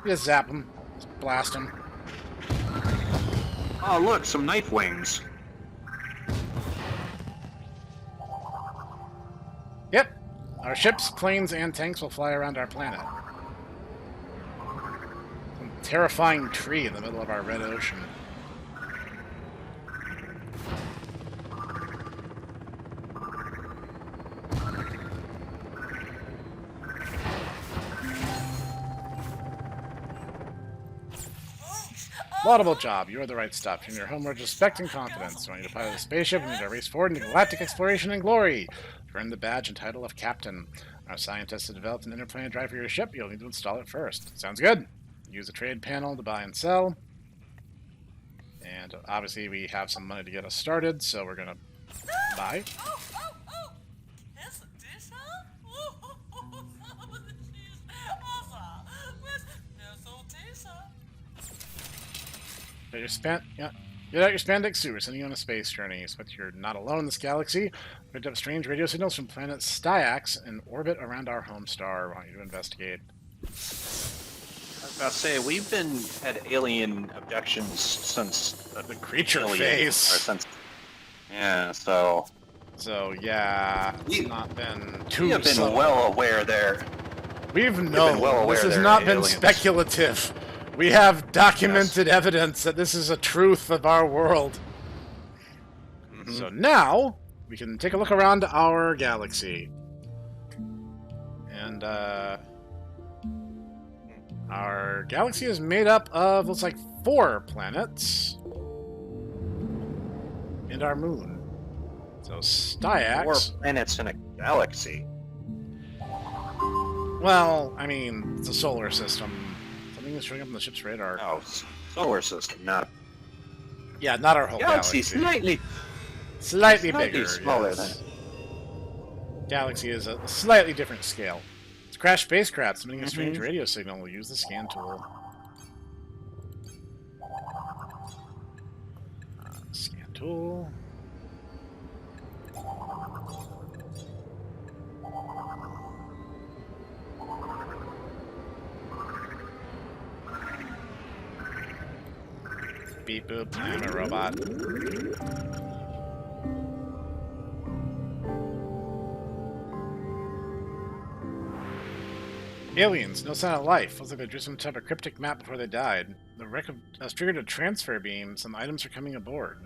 Speaker 2: You just zap them, just blast them.
Speaker 1: Oh, look, some knife wings.
Speaker 2: Yep. Our ships, planes, and tanks will fly around our planet. Some terrifying tree in the middle of our red ocean. Laudable job. You are the right stuff. You're in your homeworld respect and confidence. When you pilot a spaceship, we need to race forward into galactic exploration and glory. To earn the badge and title of captain. Our scientists have developed an interplanet drive for your ship. You'll need to install it first. Sounds good. Use the trade panel to buy and sell. And obviously we have some money to get us started, so we're going to buy. Get out your spandex suit. We're sending you on a space journey. But you're not alone in this galaxy. We picked up strange radio signals from planet Styax in orbit around our home star. I want you to investigate.
Speaker 1: I'll say we've had alien abductions since
Speaker 2: The creature
Speaker 1: alien-
Speaker 2: phase.
Speaker 1: or since, yeah, so
Speaker 2: So yeah, it's
Speaker 1: We-
Speaker 2: not been
Speaker 1: we
Speaker 2: too
Speaker 1: have been
Speaker 2: subtle.
Speaker 1: well aware there.
Speaker 2: We've known.
Speaker 1: well aware
Speaker 2: This has
Speaker 1: they're
Speaker 2: not been
Speaker 1: aliens.
Speaker 2: speculative. We have documented evidence that this is a truth of our world.
Speaker 1: Mhm.
Speaker 2: So now we can take a look around our galaxy. And our galaxy is made up of, looks like, 4 planets. And our moon. So
Speaker 1: 4
Speaker 2: Styax.
Speaker 1: planets in a galaxy.
Speaker 2: Well, I mean, it's a solar system. Something that's showing up on the ship's radar.
Speaker 1: Oh, solar system, not
Speaker 2: Yeah, not our whole
Speaker 1: galaxy.
Speaker 2: galaxy.
Speaker 1: Slightly
Speaker 2: Slightly bigger.
Speaker 1: smaller
Speaker 2: Yes. Galaxy is a slightly different scale. It's a crashed spacecraft submitting a strange radio signal. We'll use the scan tool. Scan tool. Beep boop, I'm a robot. Aliens, no sign of life. Looks like they drew some type of cryptic map before they died. The wreck has triggered a transfer beam. Some items are coming aboard.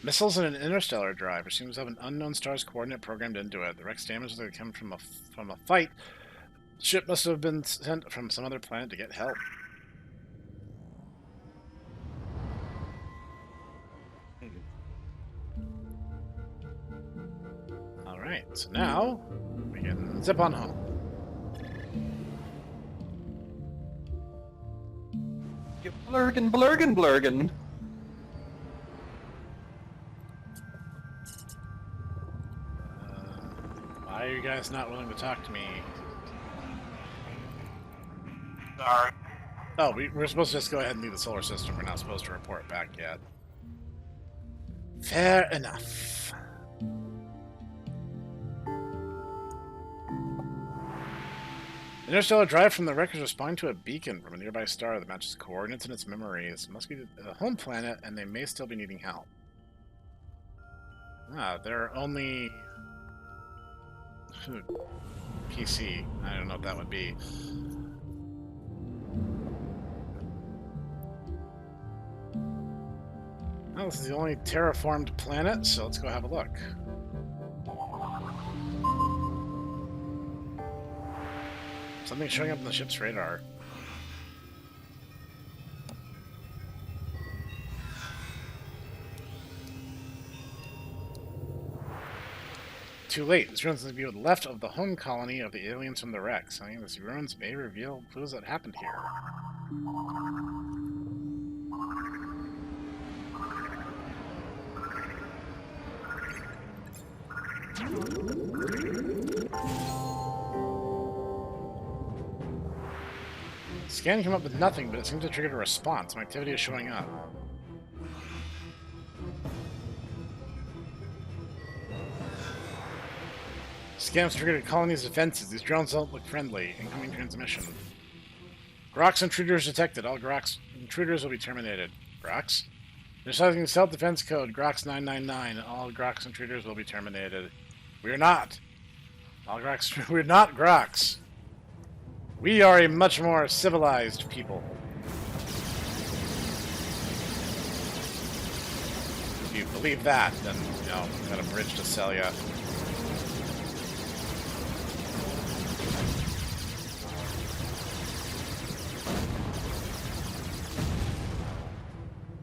Speaker 2: Missiles in an interstellar drive, which seems to have an unknown star's coordinate programmed into it. The wreck's damage that come from a fight. The ship must have been sent from some other planet to get help. Alright, so now we can zip on home.
Speaker 3: You blurgin, blurgin, blurgin.
Speaker 2: Why are you guys not willing to talk to me?
Speaker 1: Sorry.
Speaker 2: Oh, we're supposed to just go ahead and leave the solar system. We're not supposed to report back yet. Fair enough. Interstellar drive from the wreckers responding to a beacon from a nearby star that matches coordinates in its memories. Must be the home planet, and they may still be needing help. Ah, they're only... PC. I don't know what that would be. Well, this is the only terraformed planet, so let's go have a look. Something's showing up on the ship's radar. Too late. This ruins the view left of the home colony of the aliens from the wreck. Saying these ruins may reveal clues that happened here. Scan came up with nothing, but it seems to have triggered a response. Some activity is showing up. Scans triggered a colony's defenses. These drones don't look friendly. Incoming transmission. Grox intruders detected. All Grox intruders will be terminated. Grox? Initializing self-defense code Grox 999. All Grox intruders will be terminated. We are not. All Grox. We're not Grox. We are a much more civilized people. If you believe that, then, you know, got a bridge to sell ya.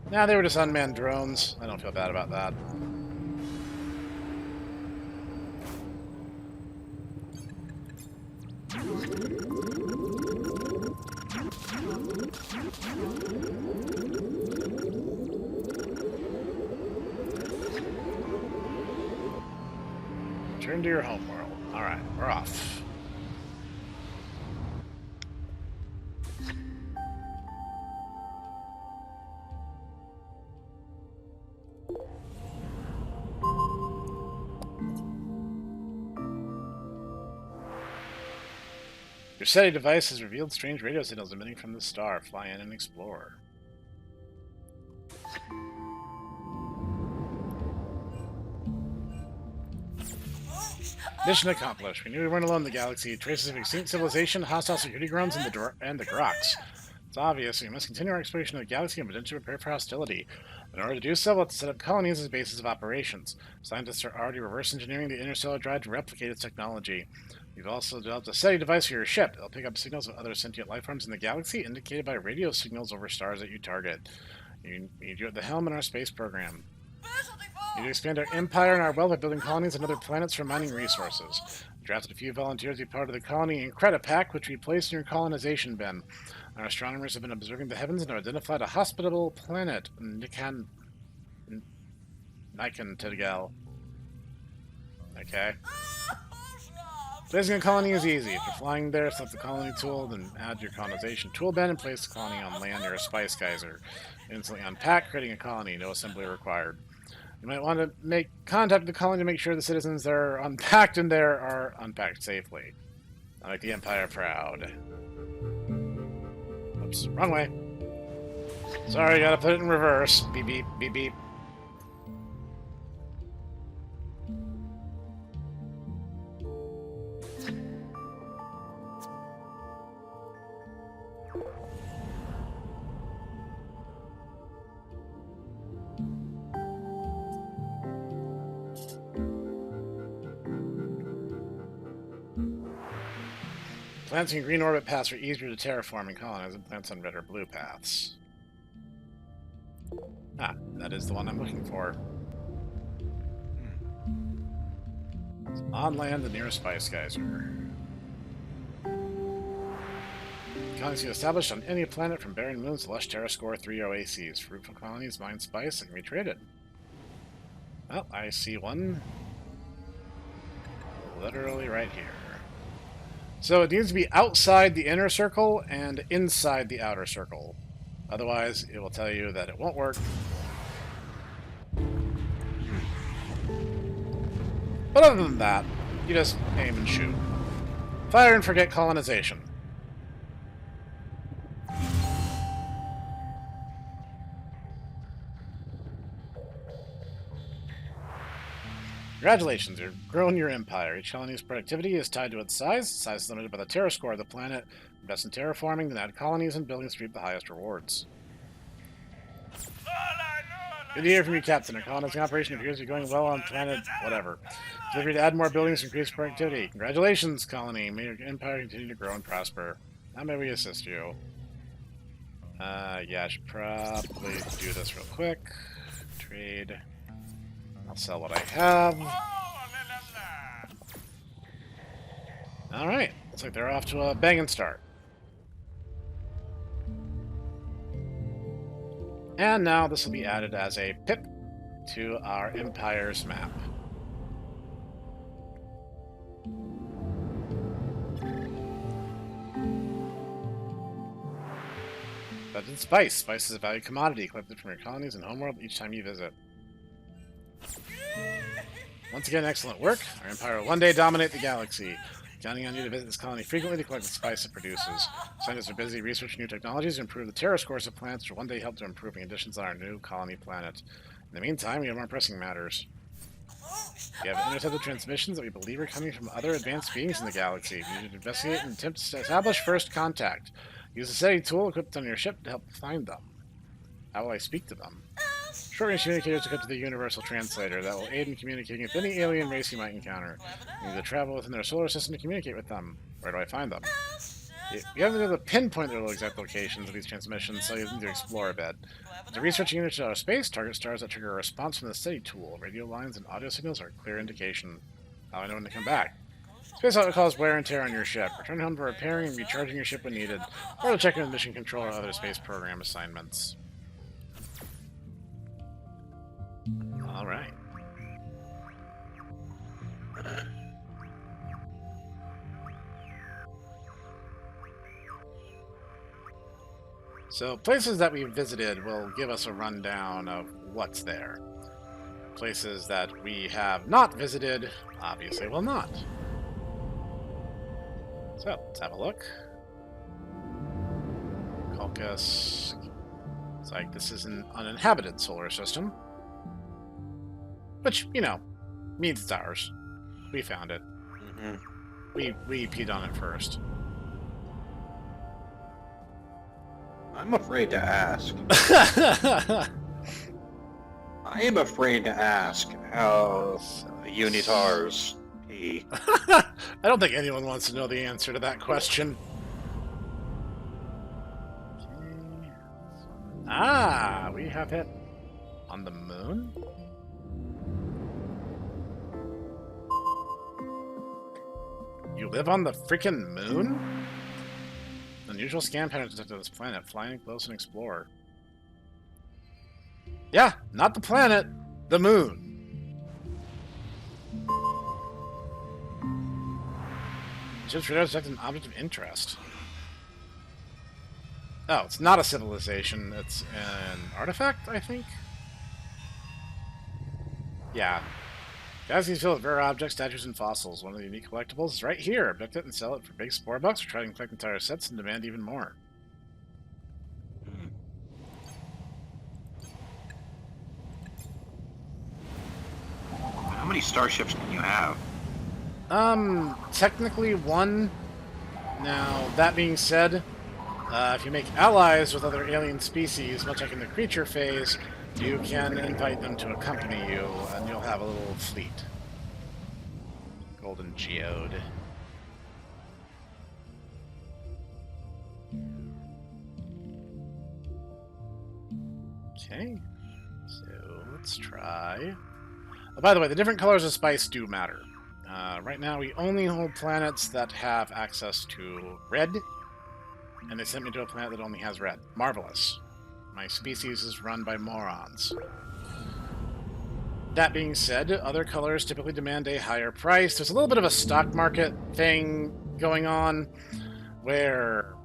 Speaker 2: Nah, they were just unmanned drones. I don't feel bad about that. Return to your home world. Alright, we're off. SETI device has revealed strange radio signals emitting from the star. Fly in and explore. Mission accomplished. We knew we weren't alone in the galaxy. Traces of extinct civilization, hostile security grounds, and the Groks. It's obvious we must continue our exploration of the galaxy and potentially prepare for hostility. In order to do so, we'll have to set up colonies as bases of operations. Scientists are already reverse engineering the interstellar drive to replicate its technology. We've also developed a SETI device for your ship. It'll pick up signals of other sentient life forms in the galaxy, indicated by radio signals over stars that you target. You need you at the helm in our space program. We need to expand our empire and our wealth by building colonies on other planets for mining resources. We drafted a few volunteers to be part of the colony and credit pack, which we placed in your colonization bin. Our astronomers have been observing the heavens and have identified a hospitable planet, Nikan Tidgal. Okay. Placing a colony is easy. If you're flying there, select the colony tool, then add your colonization tool bin and place the colony on land near a spice geyser. Instantly unpack, creating a colony. No assembly required. You might want to make contact with the colony to make sure the citizens that are unpacked in there are unpacked safely. I make the Empire proud. Oops, wrong way. Sorry, gotta put it in reverse. Beep, beep, beep, beep. Plants in green orbit paths are easier to terraform and colonize than plants on red or blue paths. Ah, that is the one I'm looking for. It's on land, the nearest spice geyser. Colonies can be established on any planet from barren moons to lush terra score 3 oases. Fruitful colonies mine spice that can be traded. Well, I see one. Literally right here. So it needs to be outside the inner circle and inside the outer circle. Otherwise, it will tell you that it won't work. But other than that, you just aim and shoot. Fire and forget colonization. Congratulations, you've grown your empire. Each colony's productivity is tied to its size. Size is limited by the terra score of the planet. Invest in terraforming, then add colonies and buildings to reap the highest rewards. Good to hear from you, Captain. Our colonizing operation appears to be going well on planet whatever. Feel free to add more buildings to increase productivity. Congratulations, colony. May your empire continue to grow and prosper. How may we assist you? Yeah, I should probably do this real quick. Trade. I'll sell what I have. Alright, looks like they're off to a banging start. And now this will be added as a pip to our Empire's map. But it's spice. Spice is a valued commodity collected from your colonies and homeworld each time you visit. Once again, excellent work. Our empire will one day dominate the galaxy. Counting on you to visit this colony frequently to collect the spice it produces. Scientists are busy researching new technologies to improve the terra scores of plants, which will one day help to improve conditions on our new colony planet. In the meantime, we have more pressing matters. We have intercepted transmissions that we believe are coming from other advanced beings in the galaxy. We need to investigate and attempt to establish first contact. Use the SETI tool equipped on your ship to help find them. How will I speak to them? Short-range communicators equipped with the Universal Translator that will aid in communicating with any alien race you might encounter. You need to travel within their solar system to communicate with them. Where do I find them? You haven't been able to pinpoint their exact locations of these transmissions, so you need to explore a bit. To researching interstellar space, target stars that trigger a response from the SETI tool. Radio lines and audio signals are a clear indication. How do I know when to come back? Space outlet causes wear and tear on your ship. Return home for repairing and recharging your ship when needed, or to check in with mission control or other space program assignments. Alright. So, places that we visited will give us a rundown of what's there. Places that we have not visited, obviously will not. So, let's have a look. Colchis. It's like this is an uninhabited solar system. Which, you know, means it's ours. We found it.
Speaker 1: Mm-hmm.
Speaker 2: We peed on it first.
Speaker 1: I'm afraid to ask. I am afraid to ask how Unitars pee.
Speaker 2: I don't think anyone wants to know the answer to that question. Okay. Ah, we have it on the moon? You live on the freaking moon? Unusual scan pattern detected on this planet. Flying close and explore. Yeah, not the planet, the moon. Ships radar detected an object of interest. Oh, it's not a civilization. It's an artifact, I think? Yeah. Galaxies filled with rare objects, statues, and fossils. One of the unique collectibles is right here. Abduct it and sell it for big Spore bucks, or try and collect entire sets and demand even more.
Speaker 3: How many starships can you have?
Speaker 2: Technically one. Now, that being said, if you make allies with other alien species, much like in the creature phase, you can invite them to accompany you, and you'll have a little fleet. Golden Geode. Okay, so let's try. Oh, by the way, the different colors of spice do matter. Right now, we only hold planets that have access to red, and they sent me to a planet that only has red. Marvelous. My species is run by morons. That being said, other colors typically demand a higher price. There's a little bit of a stock market thing going on, where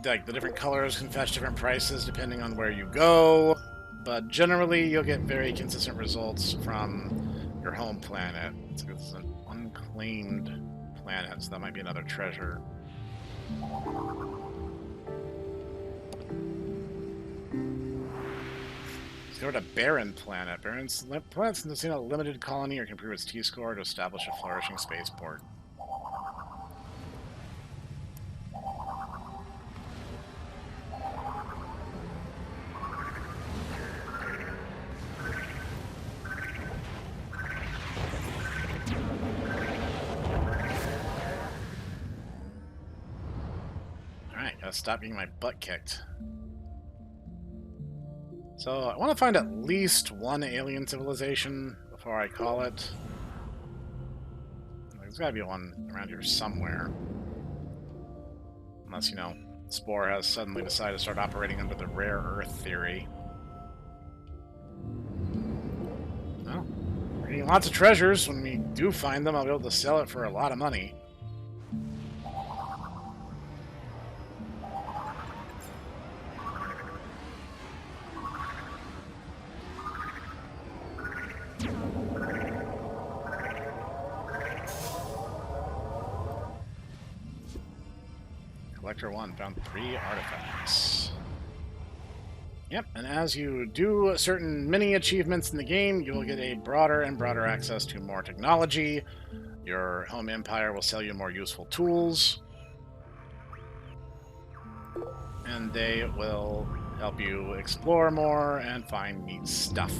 Speaker 2: like the different colors can fetch different prices depending on where you go, but generally you'll get very consistent results from your home planet. It's an unclaimed planet, so that might be another treasure. Let's go to Barren Planet. Barren's planet's seen a limited colony or can improve its T-score to establish a flourishing spaceport. Alright, gotta stop getting my butt kicked. So, I want to find at least one alien civilization before I call it. There's gotta be one around here somewhere. Unless, you know, Spore has suddenly decided to start operating under the rare earth theory. Well, we're getting lots of treasures. When we do find them, I'll be able to sell it for a lot of money. Collector 1 found 3 artifacts. Yep, and as you do certain mini achievements in the game, you will get a broader and broader access to more technology. Your home empire will sell you more useful tools. And they will help you explore more and find neat stuff.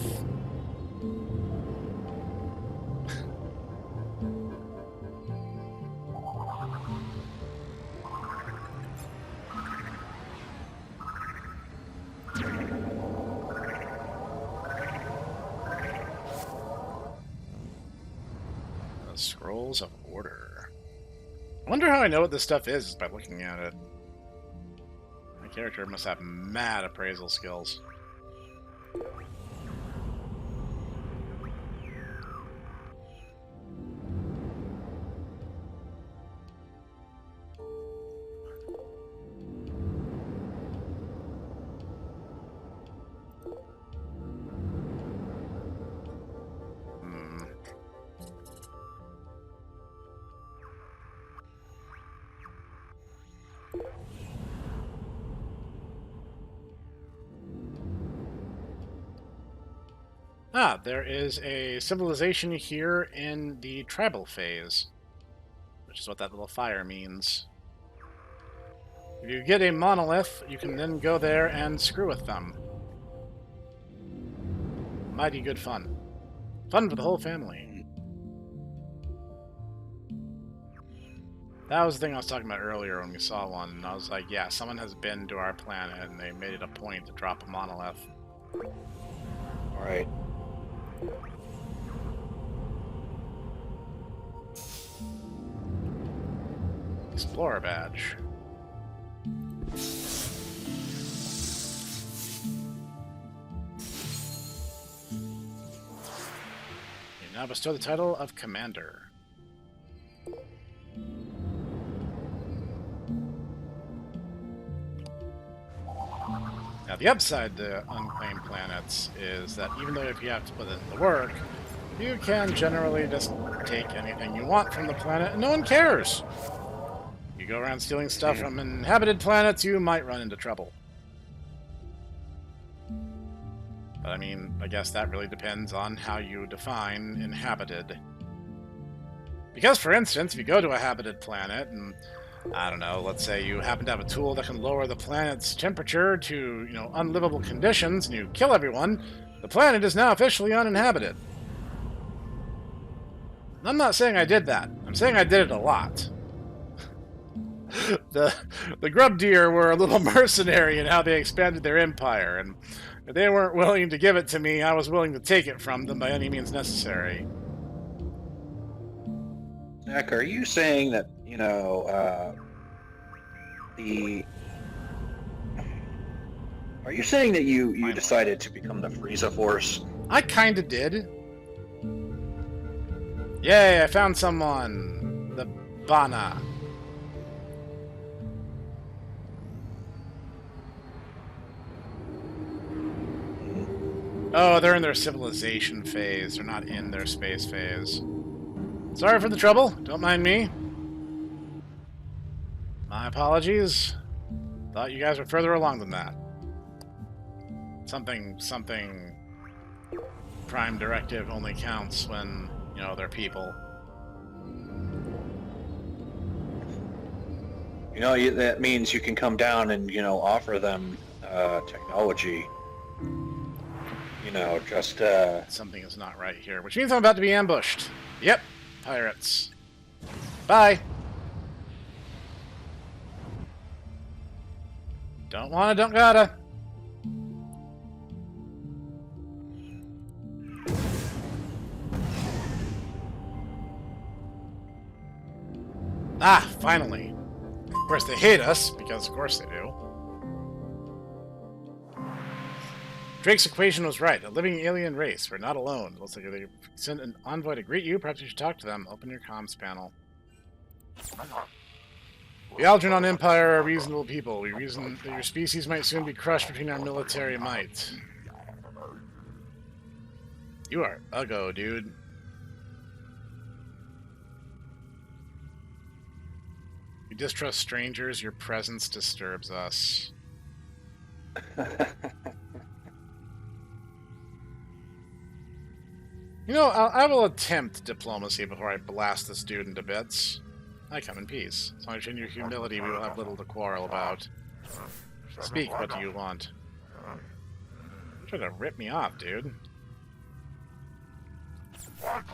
Speaker 2: Scrolls of Order. I wonder how I know what this stuff is by looking at it. My character must have mad appraisal skills. Ah, there is a civilization here in the tribal phase, which is what that little fire means. If you get a monolith, you can then go there and screw with them. Mighty good fun. Fun for the whole family. That was the thing I was talking about earlier when we saw one, and I was like, yeah, someone has been to our planet, and they made it a point to drop a monolith.
Speaker 1: Alright.
Speaker 2: Explorer badge. You now bestow the title of Commander. Now, the upside to unclaimed planets is that even though if you have to put in the work, you can generally just take anything you want from the planet and no one cares. You go around stealing stuff from inhabited planets, you might run into trouble. But I mean, I guess that really depends on how you define inhabited. Because, for instance, if you go to a habited planet and, I don't know, let's say you happen to have a tool that can lower the planet's temperature to, unlivable conditions, and you kill everyone, the planet is now officially uninhabited. I'm not saying I did that. I'm saying I did it a lot. The grub deer were a little mercenary in how they expanded their empire, and if they weren't willing to give it to me, I was willing to take it from them by any means necessary.
Speaker 1: Snek, are you saying that, Are you saying that you decided to become the Frieza Force?
Speaker 2: I kinda did. Yay, I found someone! The Bana. Oh, they're in their civilization phase. They're not in their space phase. Sorry for the trouble. Don't mind me. My apologies. Thought you guys were further along than that. Something Prime Directive only counts when, they're people.
Speaker 1: That means you can come down and, offer them technology.
Speaker 2: Something is not right here, which means I'm about to be ambushed. Yep, pirates. Bye. Don't wanna, don't gotta. Ah, finally. Of course they hate us, because of course they do. Drake's equation was right. A living alien race. We're not alone. Looks like they sent an envoy to greet you. Perhaps you should talk to them. Open your comms panel. The Algernon Empire are reasonable people. We reason that your species might soon be crushed between our military might. You are uggo, dude. We distrust strangers. Your presence disturbs us. I will attempt diplomacy before I blast this dude into bits. I come in peace. As long as you your humility, we will have little to quarrel about. Speak, what do you want? You're trying to rip me off, dude. I'd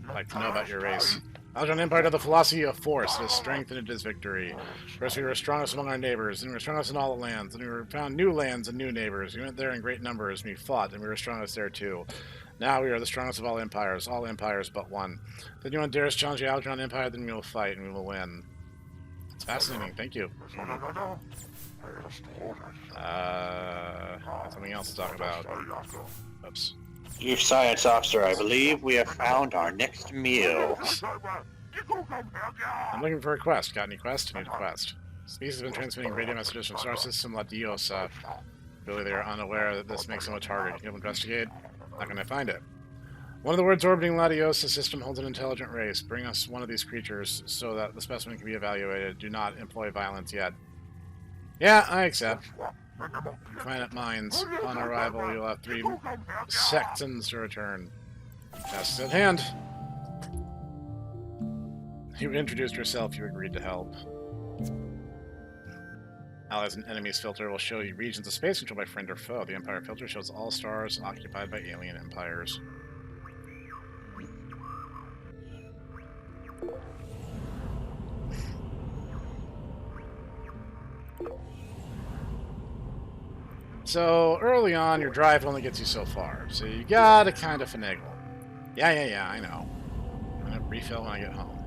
Speaker 2: like to know about your race. Algernon Empire had the philosophy of force. It has strengthened its victory. First we were strongest among our neighbors, then we were strongest in all the lands, then we found new lands and new neighbors. We went there in great numbers, and we fought, and we were strongest there too. Now we are the strongest of all empires but one. If anyone dares challenge the Algernon Empire, then we will fight, and we will win. It's fascinating, thank you. Something else to talk about. Oops.
Speaker 1: Chief Science Officer, I believe we have found our next meal.
Speaker 2: I'm looking for a quest. Got any quest? Need a quest. Species have been transmitting radio messages from star system La Diosa. Really, they are unaware that this makes them a target. Can you investigate? How can I find it? One of the worlds orbiting La Diosa system holds an intelligent race. Bring us one of these creatures so that the specimen can be evaluated. Do not employ violence yet. Yeah, I accept. Planet Mines. Upon arrival, you'll have 3 seconds to return. Task at hand. You introduced yourself, you agreed to help. Allies and enemies filter will show you regions of space controlled by friend or foe. The Empire filter shows all stars occupied by alien empires. So, early on, your drive only gets you so far, so you gotta kind of finagle. Yeah, I know. I'm gonna refill when I get home.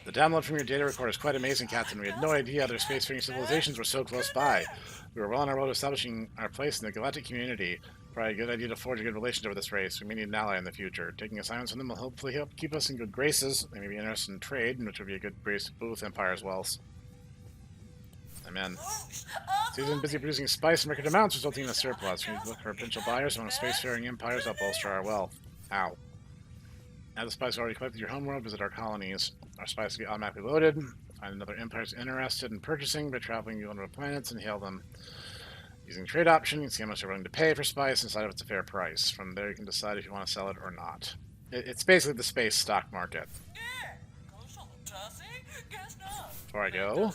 Speaker 2: The download from your data recorder is quite amazing, Captain. We had no idea other spacefaring civilizations were so close by. We were well on our way to establishing our place in the galactic community. Probably a good idea to forge a good relationship with this race. We may need an ally in the future. Taking assignments from them will hopefully help keep us in good graces. They may be interested in trade, which would be a good grace to both Empire as well. Amen. Season busy producing spice in record amounts, resulting in a surplus. We need to look for potential buyers among spacefaring empires that bolster our wealth. Ow. Now the spice already collected your homeworld, visit our colonies. Our spice will be automatically loaded. Find another empire interested in purchasing by traveling to one of the planets and hail them. Using trade option, you can see how much they're willing to pay for spice and decide if it's a fair price. From there, you can decide if you want to sell it or not. It's basically the space stock market. Before I go,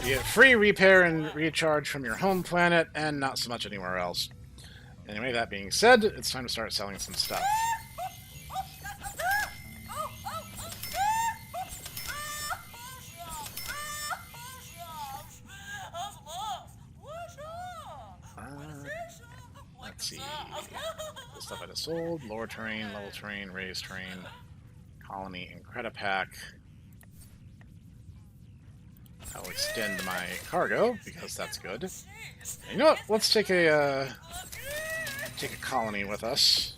Speaker 2: you get free repair and recharge from your home planet, and not so much anywhere else. Anyway, that being said, it's time to start selling some stuff. Let's see. The stuff I just sold: lower terrain, level terrain, raised terrain, colony, and credit pack. I'll extend my cargo because that's good. And you know what? Let's take a colony with us.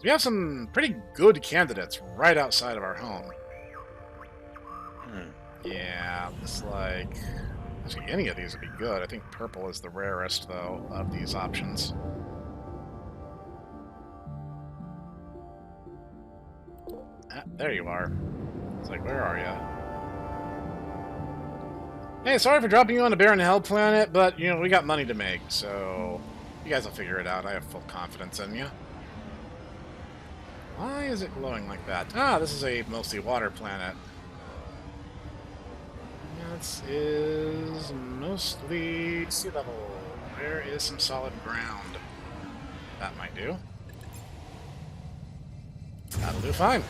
Speaker 2: We have some pretty good candidates right outside of our home. Yeah, looks like actually any of these would be good. I think purple is the rarest, though, of these options. Ah, there you are. It's like, where are you? Hey, sorry for dropping you on a barren hell planet, but, you know, we got money to make, so you guys will figure it out. I have full confidence in you. Why is it glowing like that? Ah, this is a mostly water planet. This is mostly sea level. There is some solid ground. That might do. That'll do fine.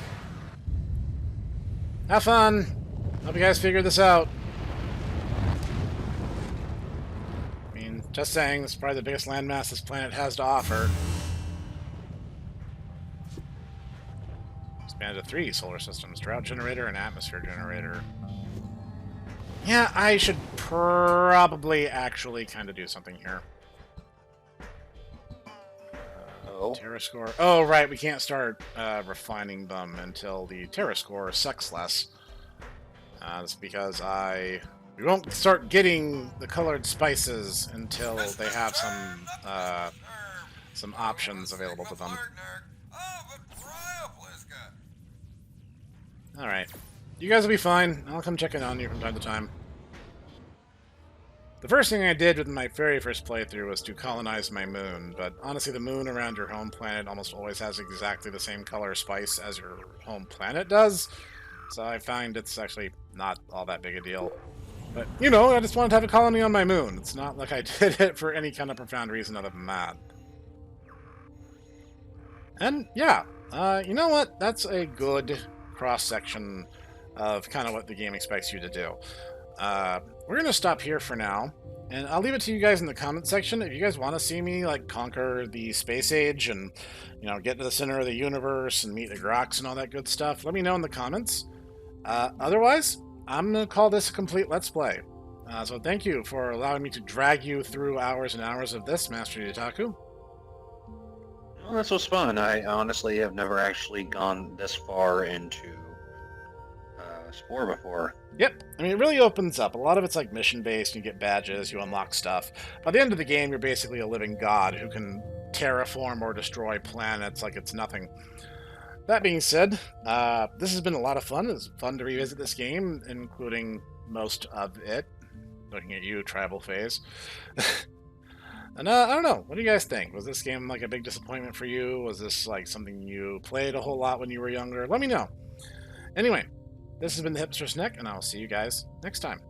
Speaker 2: Have fun! Hope you guys figure this out. I mean, just saying, this is probably the biggest landmass this planet has to offer. Expanded to 3 solar systems: drought generator and atmosphere generator. Yeah, I should probably actually kind of do something here. Terra score. Oh, right, we can't start refining them until the Terra score sucks less. That's because we won't start getting the colored spices until they have some options available to them. Alright. You guys will be fine. I'll come check in on you from time to time. The first thing I did with my very first playthrough was to colonize my moon, but honestly the moon around your home planet almost always has exactly the same color spice as your home planet does, so I find it's actually not all that big a deal. But, you know, I just wanted to have a colony on my moon. It's not like I did it for any kind of profound reason other than that. And, yeah, you know what? That's a good cross-section of kind of what the game expects you to do. We're going to stop here for now, and I'll leave it to you guys in the comment section. If you guys want to see me, like, conquer the space age and, you know, get to the center of the universe and meet the Groks and all that good stuff, let me know in the comments. Otherwise, I'm going to call this a complete Let's Play. So thank you for allowing me to drag you through hours and hours of this, Master Yutaku.
Speaker 1: Well, this was fun. I honestly have never actually gone this far into Spore before.
Speaker 2: Yep, I mean, it really opens up. A lot of it's like mission-based, you get badges, you unlock stuff. By the end of the game, you're basically a living god who can terraform or destroy planets like it's nothing. That being said, this has been a lot of fun. It's fun to revisit this game, including most of it. Looking at you, Tribal Phase. And I don't know. What do you guys think? Was this game like a big disappointment for you? Was this like something you played a whole lot when you were younger? Let me know. Anyway, this has been the Hipster Snek, and I'll see you guys next time.